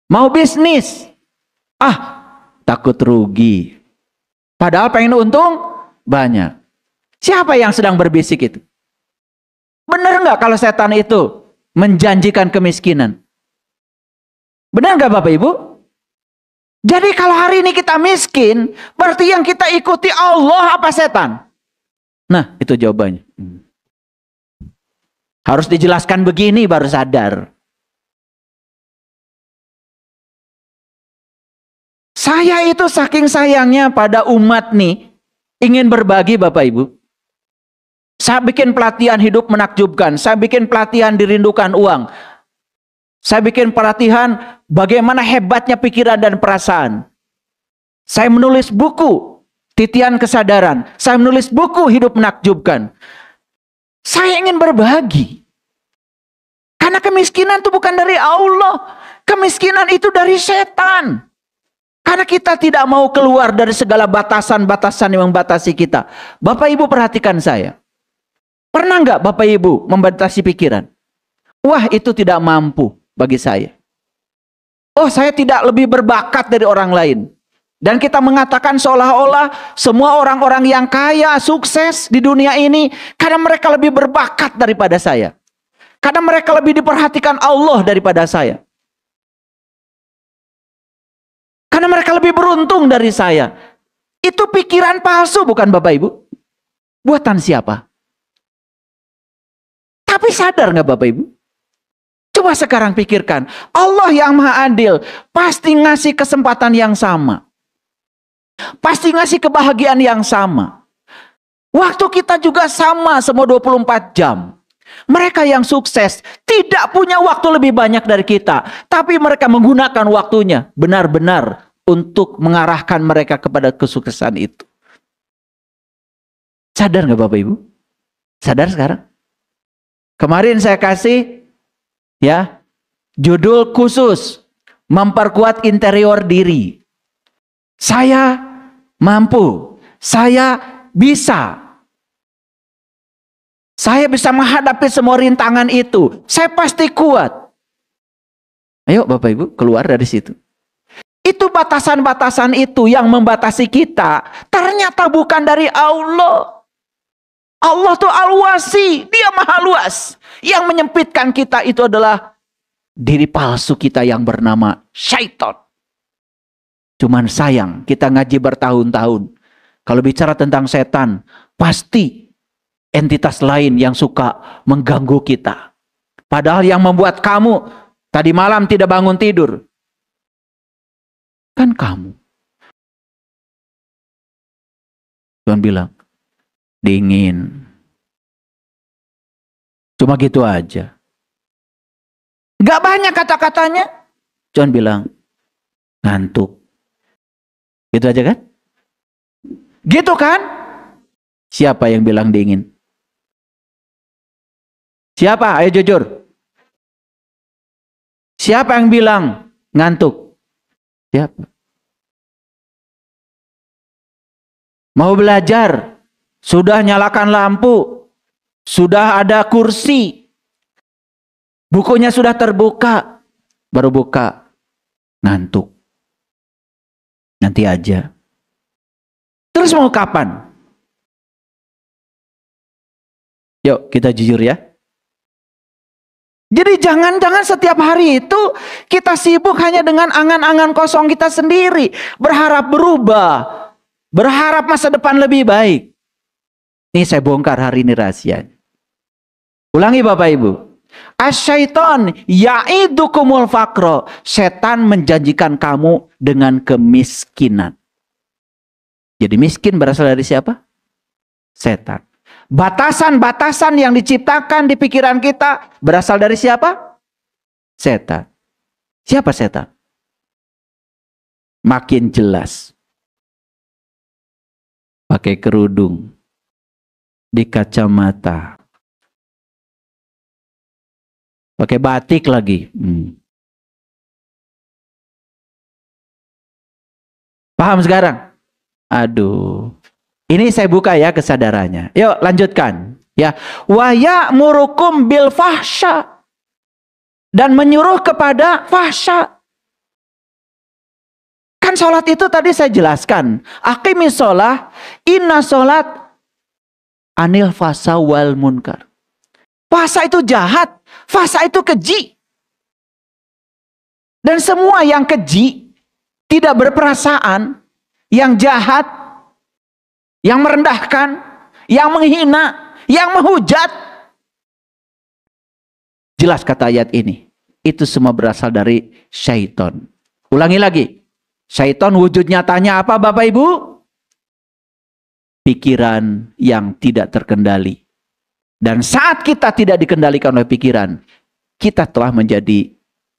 Mau bisnis? Takut rugi. Padahal pengen untung banyak. Siapa yang sedang berbisik itu? Benar nggak kalau setan itu menjanjikan kemiskinan? Benar nggak Bapak Ibu? Jadi kalau hari ini kita miskin, berarti yang kita ikuti Allah apa setan? Nah, itu jawabannya. Harus dijelaskan begini baru sadar. Saya itu saking sayangnya pada umat nih, ingin berbagi Bapak Ibu. Saya bikin pelatihan hidup menakjubkan. Saya bikin pelatihan dirindukan uang. Saya bikin pelatihan bagaimana hebatnya pikiran dan perasaan. Saya menulis buku titian kesadaran. Saya menulis buku hidup menakjubkan. Saya ingin berbagi. Karena kemiskinan itu bukan dari Allah. Kemiskinan itu dari setan. Karena kita tidak mau keluar dari segala batasan-batasan yang membatasi kita. Bapak Ibu perhatikan saya. Pernah nggak Bapak Ibu membatasi pikiran? Wah, itu tidak mampu bagi saya. Oh, saya tidak lebih berbakat dari orang lain. Dan kita mengatakan seolah-olah semua orang-orang yang kaya, sukses di dunia ini karena mereka lebih berbakat daripada saya. Karena mereka lebih diperhatikan Allah daripada saya. Karena mereka lebih beruntung dari saya. Itu pikiran palsu bukan Bapak Ibu? Buatan siapa? Tapi sadar nggak Bapak Ibu? Coba sekarang pikirkan. Allah yang maha adil pasti ngasih kesempatan yang sama. Pasti ngasih kebahagiaan yang sama. Waktu kita juga sama semua 24 jam. Mereka yang sukses tidak punya waktu lebih banyak dari kita. Tapi mereka menggunakan waktunya benar-benar untuk mengarahkan mereka kepada kesuksesan itu. Sadar nggak Bapak Ibu? Sadar sekarang? Kemarin saya kasih judul khusus memperkuat interior diri. Saya mampu, saya bisa. Saya bisa menghadapi semua rintangan itu. Saya pasti kuat. Ayo Bapak Ibu keluar dari situ. Itu batasan-batasan itu yang membatasi kita. Ternyata bukan dari Allah. Allah tuh al-wasi, dia maha luas. Yang menyempitkan kita itu adalah diri palsu kita yang bernama syaitan. Cuman sayang, kita ngaji bertahun-tahun. Kalau bicara tentang setan, pasti entitas lain yang suka mengganggu kita. Padahal yang membuat kamu tadi malam tidak bangun tidur, kan kamu. Tuhan bilang, dingin. Cuma gitu aja. Gak banyak kata-katanya. Tuhan bilang, ngantuk. Gitu aja kan? Gitu kan? Siapa yang bilang dingin? Siapa? Ayo jujur. Siapa yang bilang ngantuk? Siapa? Mau belajar? Sudah nyalakan lampu, sudah ada kursi, bukunya sudah terbuka, baru buka, ngantuk. Nanti aja. Terus mau kapan? Yuk kita jujur ya. Jadi jangan-jangan setiap hari itu kita sibuk hanya dengan angan-angan kosong kita sendiri, berharap berubah, berharap masa depan lebih baik. Ini saya bongkar hari ini rahasianya. Ulangi Bapak Ibu. Asyaiton ya'idukumul faqra. Setan menjanjikan kamu dengan kemiskinan. Jadi miskin berasal dari siapa? Setan. Batasan-batasan yang diciptakan di pikiran kita berasal dari siapa? Setan. Siapa setan? makin jelas. Pakai kerudung, di kacamata, pakai batik lagi. Paham sekarang? Aduh. Ini saya buka ya kesadarannya. Yuk lanjutkan. Ya, wa ya'murukum bil fahsya, dan menyuruh kepada fahsya. Kan sholat itu tadi saya jelaskan. Aqimis sholah, inna sholat anil fasa wal munkar. Fasa itu jahat, fasa itu keji. Dan semua yang keji, tidak berperasaan, yang jahat, yang merendahkan, yang menghina, yang menghujat. Jelas kata ayat ini. Itu semua berasal dari syaitan. Ulangi lagi. Syaitan wujud nyatanya apa Bapak Ibu? Pikiran yang tidak terkendali. Dan saat kita tidak dikendalikan oleh pikiran, kita telah menjadi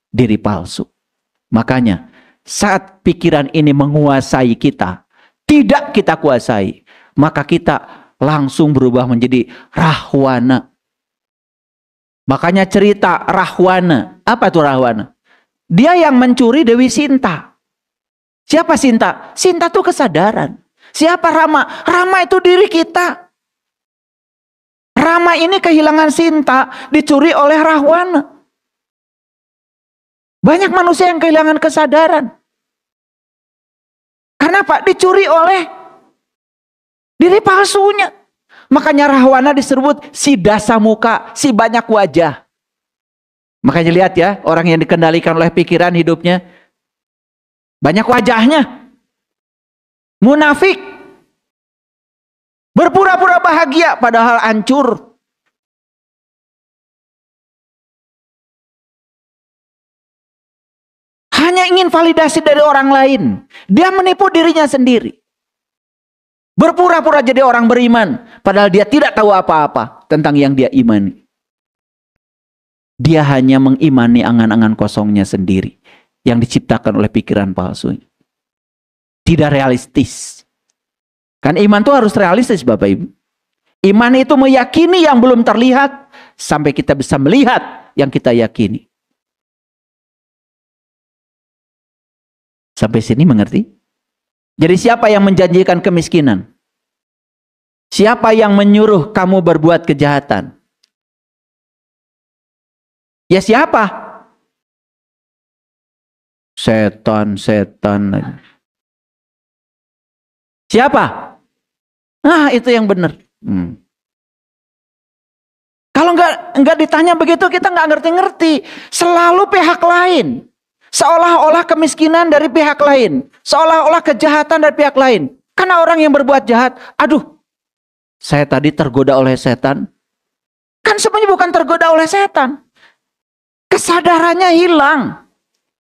diri palsu. Makanya saat pikiran ini menguasai kita, tidak kita kuasai, maka kita langsung berubah menjadi rahwana. Makanya cerita Rahwana. Apa itu Rahwana? Dia yang mencuri Dewi Sinta. Siapa Sinta? Sinta itu kesadaran. Siapa Rama? Rama itu diri kita. Rama ini kehilangan Sinta, dicuri oleh Rahwana. Banyak manusia yang kehilangan kesadaran. Kenapa? Dicuri oleh diri palsunya. Makanya Rahwana disebut si dasa muka, si banyak wajah. Makanya lihat ya, orang yang dikendalikan oleh pikiran hidupnya, banyak wajahnya. Munafik. Berpura-pura bahagia padahal hancur. Hanya ingin validasi dari orang lain. Dia menipu dirinya sendiri. Berpura-pura jadi orang beriman. Padahal dia tidak tahu apa-apa tentang yang dia imani. Dia hanya mengimani angan-angan kosongnya sendiri. Yang diciptakan oleh pikiran palsunya. Tidak realistis. Kan iman itu harus realistis Bapak Ibu. Iman itu meyakini yang belum terlihat. Sampai kita bisa melihat yang kita yakini. Sampai sini mengerti? Jadi siapa yang menjanjikan kemiskinan? Siapa yang menyuruh kamu berbuat kejahatan? Ya siapa? Setan. Siapa? Nah itu yang benar. Kalau nggak ditanya begitu kita nggak ngerti-ngerti. Selalu pihak lain. Seolah-olah kemiskinan dari pihak lain. Seolah-olah kejahatan dari pihak lain. Karena orang yang berbuat jahat, aduh, saya tadi tergoda oleh setan. Kan sebenarnya bukan tergoda oleh setan. Kesadarannya hilang.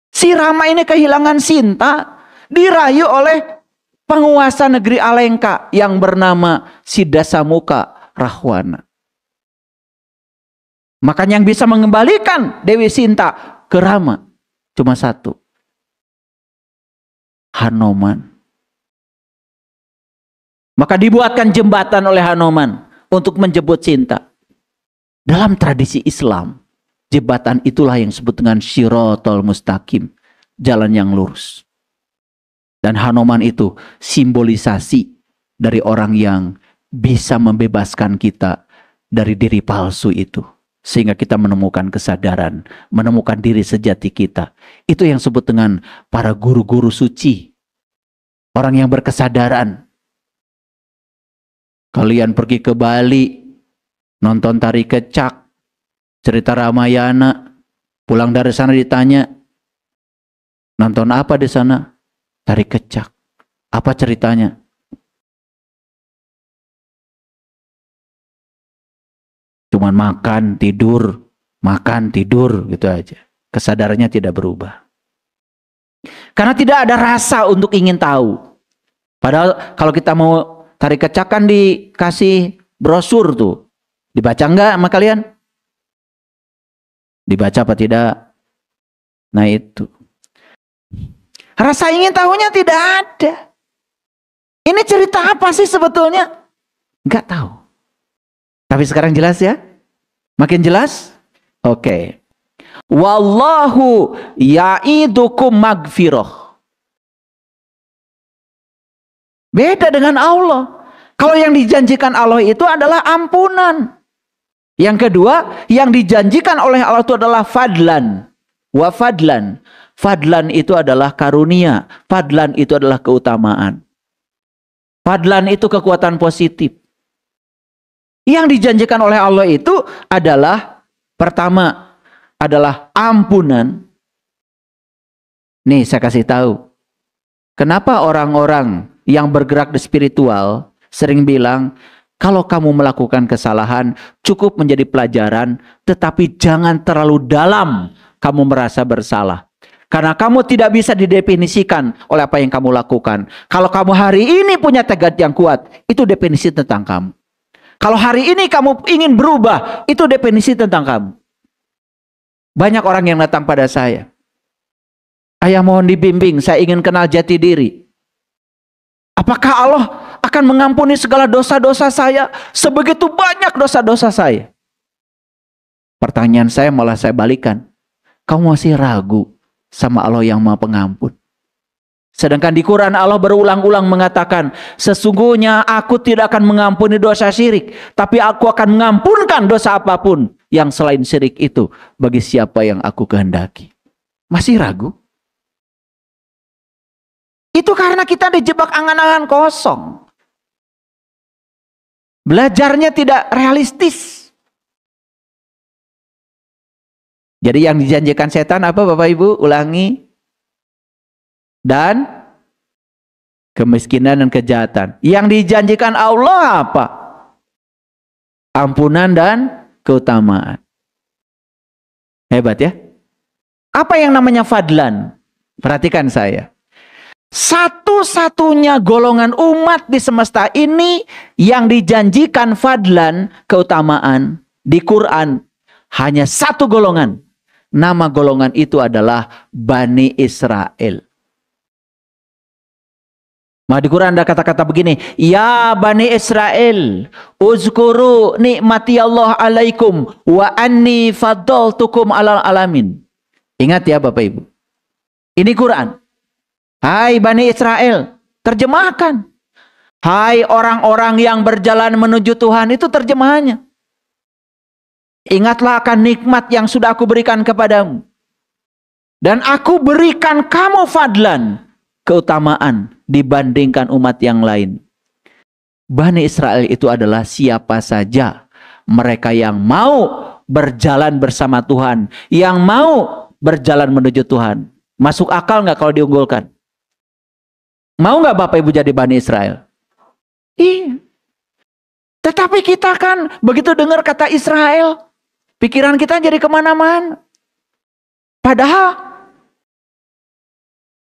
Si Rama ini kehilangan Sinta, dirayu oleh penguasa negeri Alengka yang bernama Sidasamuka Rahwana. Makanya yang bisa mengembalikan Dewi Sinta ke Rama cuma satu. Hanoman. Maka dibuatkan jembatan oleh Hanoman untuk menjemput Sinta. Dalam tradisi Islam, jembatan itulah yang disebut dengan Shiratal Mustaqim, jalan yang lurus. Dan Hanoman itu simbolisasi dari orang yang bisa membebaskan kita dari diri palsu itu. Sehingga kita menemukan kesadaran, menemukan diri sejati kita. Itu yang disebut dengan para guru-guru suci. Orang yang berkesadaran. Kalian pergi ke Bali, nonton tari kecak, cerita Ramayana, pulang dari sana ditanya, nonton apa di sana? Tari kecak. Apa ceritanya? Cuman makan, tidur gitu aja. Kesadarannya tidak berubah. Karena tidak ada rasa untuk ingin tahu. Padahal kalau kita mau tari kecak kan dikasih brosur tuh. Dibaca enggak sama kalian? Dibaca apa tidak? Nah itu. Rasa ingin tahunya tidak ada. Ini cerita apa sih sebetulnya? Nggak tahu. Tapi sekarang jelas ya? Makin jelas? Oke. Wallahu ya'idukum magfirah. Beda dengan Allah. Kalau yang dijanjikan Allah itu adalah ampunan. Yang kedua, yang dijanjikan oleh Allah itu adalah fadlan. Wa fadlan. Fadlan itu adalah karunia. Fadlan itu adalah keutamaan. Fadlan itu kekuatan positif. Yang dijanjikan oleh Allah itu adalah pertama adalah ampunan. Nih saya kasih tahu. Kenapa orang-orang yang bergerak di spiritual sering bilang, kalau kamu melakukan kesalahan cukup menjadi pelajaran, tetapi jangan terlalu dalam kamu merasa bersalah. Karena kamu tidak bisa didefinisikan oleh apa yang kamu lakukan. Kalau kamu hari ini punya tekad yang kuat, itu definisi tentang kamu. Kalau hari ini kamu ingin berubah, itu definisi tentang kamu. Banyak orang yang datang pada saya. Ayah mohon dibimbing, saya ingin kenal jati diri. Apakah Allah akan mengampuni segala dosa-dosa saya? Sebegitu banyak dosa-dosa saya. Pertanyaan saya malah saya balikan. Kamu masih ragu sama Allah yang Maha Pengampun? Sedangkan di Quran Allah berulang-ulang mengatakan, sesungguhnya aku tidak akan mengampuni dosa syirik, tapi aku akan mengampunkan dosa apapun yang selain syirik itu bagi siapa yang aku kehendaki. Masih ragu? Itu karena kita dijebak angan-angan kosong. Belajarnya tidak realistis. Jadi yang dijanjikan setan apa Bapak Ibu? Ulangi. Dan kemiskinan dan kejahatan. Yang dijanjikan Allah apa? Ampunan dan keutamaan. Hebat ya? Apa yang namanya fadlan? Perhatikan saya. Satu-satunya golongan umat di semesta ini yang dijanjikan fadlan, keutamaan di Quran, hanya satu golongan. Nama golongan itu adalah Bani Israel. Maka di Quran ada kata-kata begini, ya Bani Israel, uzkuru nikmati Allah alaikum wa anni faddaltukum alal alamin. Ingat ya Bapak Ibu. Ini Quran. Hai Bani Israel, terjemahkan. Hai orang-orang yang berjalan menuju Tuhan, itu terjemahannya. Ingatlah akan nikmat yang sudah aku berikan kepadamu. Dan aku berikan kamu fadlan, keutamaan dibandingkan umat yang lain. Bani Israel itu adalah siapa saja mereka yang mau berjalan bersama Tuhan, yang mau berjalan menuju Tuhan. Masuk akal nggak kalau diunggulkan? Mau nggak Bapak Ibu jadi Bani Israel? Iya. Tetapi kita kan begitu dengar kata Israel, pikiran kita jadi kemana-mana. Padahal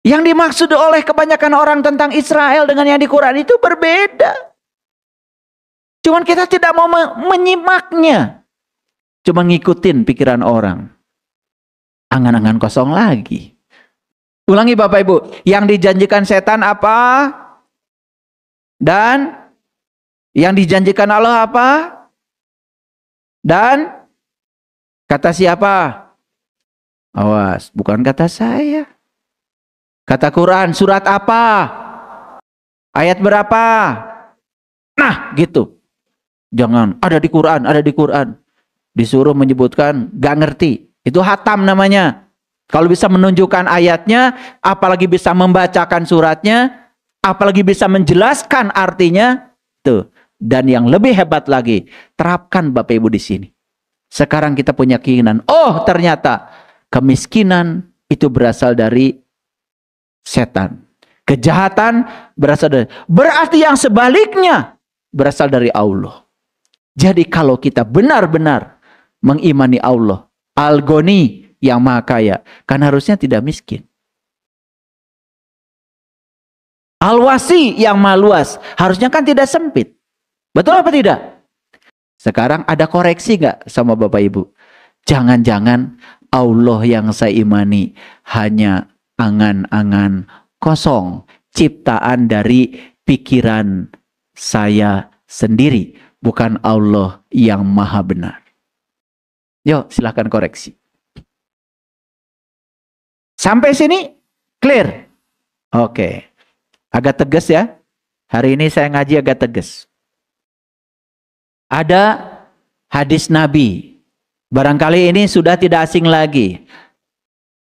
yang dimaksud oleh kebanyakan orang tentang Israel dengan yang di Quran itu berbeda. Cuman kita tidak mau menyimaknya. Cuma ngikutin pikiran orang. Angan-angan kosong lagi. Ulangi Bapak Ibu. Yang dijanjikan setan apa? Dan yang dijanjikan Allah apa? Dan kata siapa? Awas, bukan kata saya. Kata Quran, surat apa? Ayat berapa? Nah, gitu. Jangan, ada di Quran, ada di Quran. Disuruh menyebutkan, gak ngerti. Itu hatam namanya. Kalau bisa menunjukkan ayatnya, apalagi bisa membacakan suratnya, apalagi bisa menjelaskan artinya, tuh. Dan yang lebih hebat lagi, terapkan Bapak Ibu di sini. Sekarang kita punya keinginan, oh ternyata kemiskinan itu berasal dari setan. Kejahatan berasal dari, berarti yang sebaliknya berasal dari Allah. Jadi kalau kita benar-benar mengimani Allah, Al-Ghani yang Maha Kaya, kan harusnya tidak miskin. Al-Wasi yang Maha Luas, harusnya kan tidak sempit. Betul apa tidak? Sekarang ada koreksi nggak sama Bapak Ibu? Jangan-jangan Allah yang saya imani hanya angan-angan kosong, ciptaan dari pikiran saya sendiri, bukan Allah yang maha benar. Yuk, silahkan koreksi. Sampai sini clear? Oke. Agak tegas ya. Hari ini saya ngaji agak tegas. Ada hadis Nabi. Barangkali ini sudah tidak asing lagi.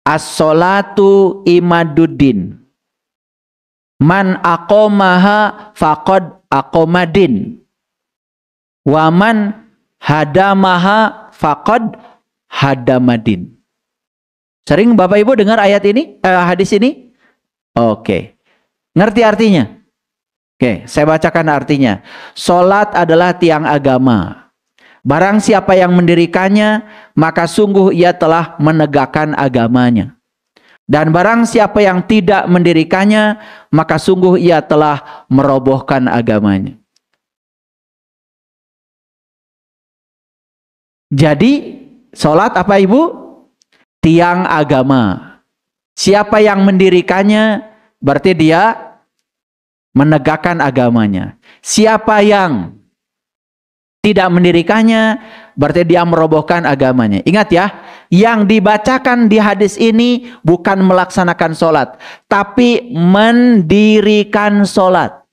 As-sholatu imaduddin. Man aqomaha faqad aqomadin. Waman hadamaha faqad hadamadin. Sering Bapak Ibu dengar ayat ini, hadis ini? Oke. Ngerti artinya? Oke, saya bacakan artinya. Salat adalah tiang agama. Barang siapa yang mendirikannya, maka sungguh ia telah menegakkan agamanya. Dan barang siapa yang tidak mendirikannya, maka sungguh ia telah merobohkan agamanya. Jadi, salat apa Ibu? Tiang agama. Siapa yang mendirikannya, berarti dia menegakkan agamanya. Siapa yang tidak mendirikannya, berarti dia merobohkan agamanya. Ingat ya, yang dibacakan di hadis ini bukan melaksanakan sholat, tapi mendirikan sholat.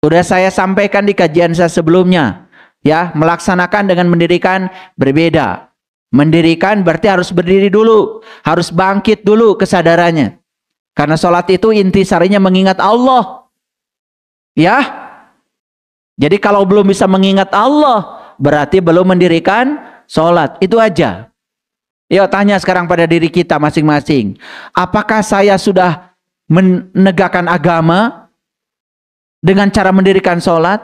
Sudah saya sampaikan di kajian saya sebelumnya. Ya, melaksanakan dengan mendirikan berbeda. Mendirikan berarti harus berdiri dulu, harus bangkit dulu kesadarannya. Karena sholat itu intisarinya mengingat Allah. Ya. Jadi kalau belum bisa mengingat Allah, berarti belum mendirikan sholat. Itu aja. Yuk tanya sekarang pada diri kita masing-masing. Apakah saya sudah menegakkan agama dengan cara mendirikan sholat?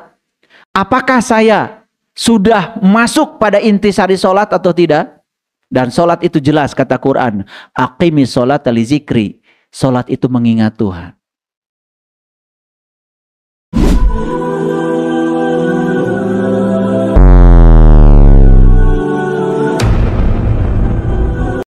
Apakah saya sudah masuk pada intisari sholat atau tidak? Dan sholat itu jelas kata Quran. Aqimis sholat li zikri. Sholat itu mengingat Tuhan.